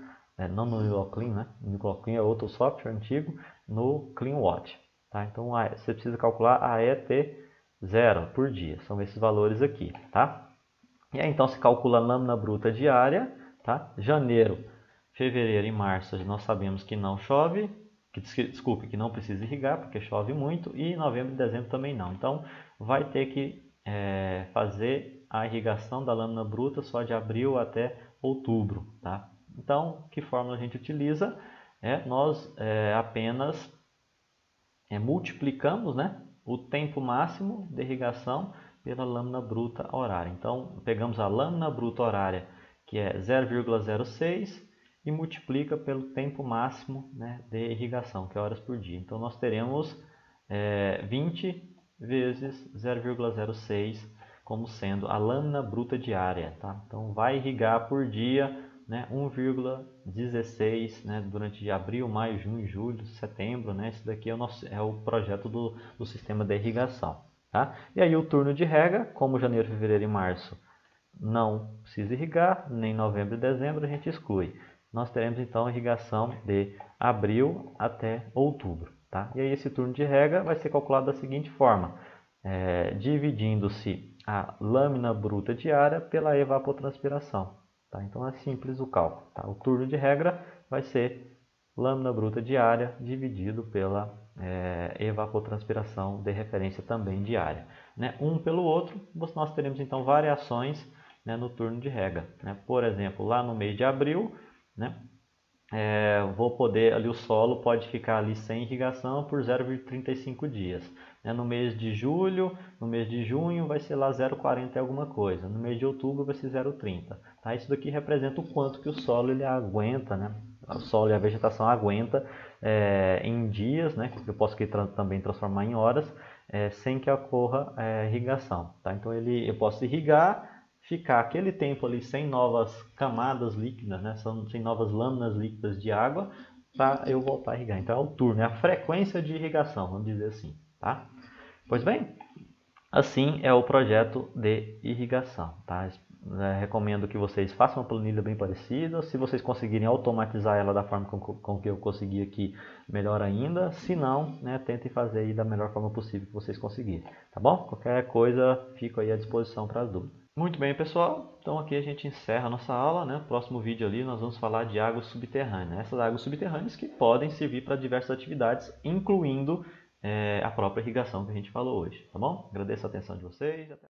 não no New Clean, né? O New Clean é outro software antigo, no CleanWatch. Tá? Então, você precisa calcular a ET0 por dia, são esses valores aqui. Tá? E aí, então, se calcula a lâmina bruta diária, tá? Janeiro, fevereiro e março nós sabemos que não chove, que não precisa irrigar, porque chove muito, e novembro e dezembro também não. Então, vai ter que fazer a irrigação da lâmina bruta só de abril até outubro. Tá? Então, que fórmula a gente utiliza? Nós apenas multiplicamos, né, o tempo máximo de irrigação pela lâmina bruta horária. Então, pegamos a lâmina bruta horária, que é 0,06, e multiplica pelo tempo máximo, né, de irrigação, que é horas por dia. Então, nós teremos 20 vezes 0,06 como sendo a lâmina bruta diária. Tá? Então, vai irrigar por dia, né, 1,16, né, durante abril, maio, junho, julho, setembro. Né, esse daqui é o projeto do sistema de irrigação. Tá? E aí o turno de rega, como janeiro, fevereiro e março não precisa irrigar, nem novembro e dezembro a gente exclui. Nós teremos então a irrigação de abril até outubro. Tá? E aí esse turno de rega vai ser calculado da seguinte forma, dividindo-se a lâmina bruta diária pela evapotranspiração. Tá? Então é simples o cálculo. Tá? O turno de regra vai ser lâmina bruta diária dividido pela evapotranspiração de referência também diária. Né? Um pelo outro, nós teremos então variações, né, no turno de rega. Né? Por exemplo, lá no mês de abril, né, vou poder, ali o solo pode ficar ali sem irrigação por 0,35 dias. Né? No mês de julho, no mês de junho vai ser lá 0,40 alguma coisa. No mês de outubro vai ser 0,30. Tá? Isso daqui representa o quanto que o solo ele aguenta, né? O solo e a vegetação aguenta em dias, né? Que eu posso também transformar em horas, sem que ocorra irrigação. Tá? Então eu posso irrigar, ficar aquele tempo ali sem novas camadas líquidas, né? Sem novas lâminas líquidas de água, para eu voltar a irrigar. Então é o turno, é a frequência de irrigação, vamos dizer assim. Tá? Pois bem, assim é o projeto de irrigação. Tá? Recomendo que vocês façam uma planilha bem parecida. Se vocês conseguirem automatizar ela da forma com que eu consegui aqui, melhor ainda. Se não, né, tentem fazer aí da melhor forma possível que vocês conseguirem. Tá bom? Qualquer coisa, fico aí à disposição para as dúvidas. Muito bem, pessoal. Então aqui a gente encerra a nossa aula. Né? No próximo vídeo ali nós vamos falar de águas subterrâneas. Essas águas subterrâneas que podem servir para diversas atividades, incluindo a própria irrigação que a gente falou hoje. Tá bom? Agradeço a atenção de vocês.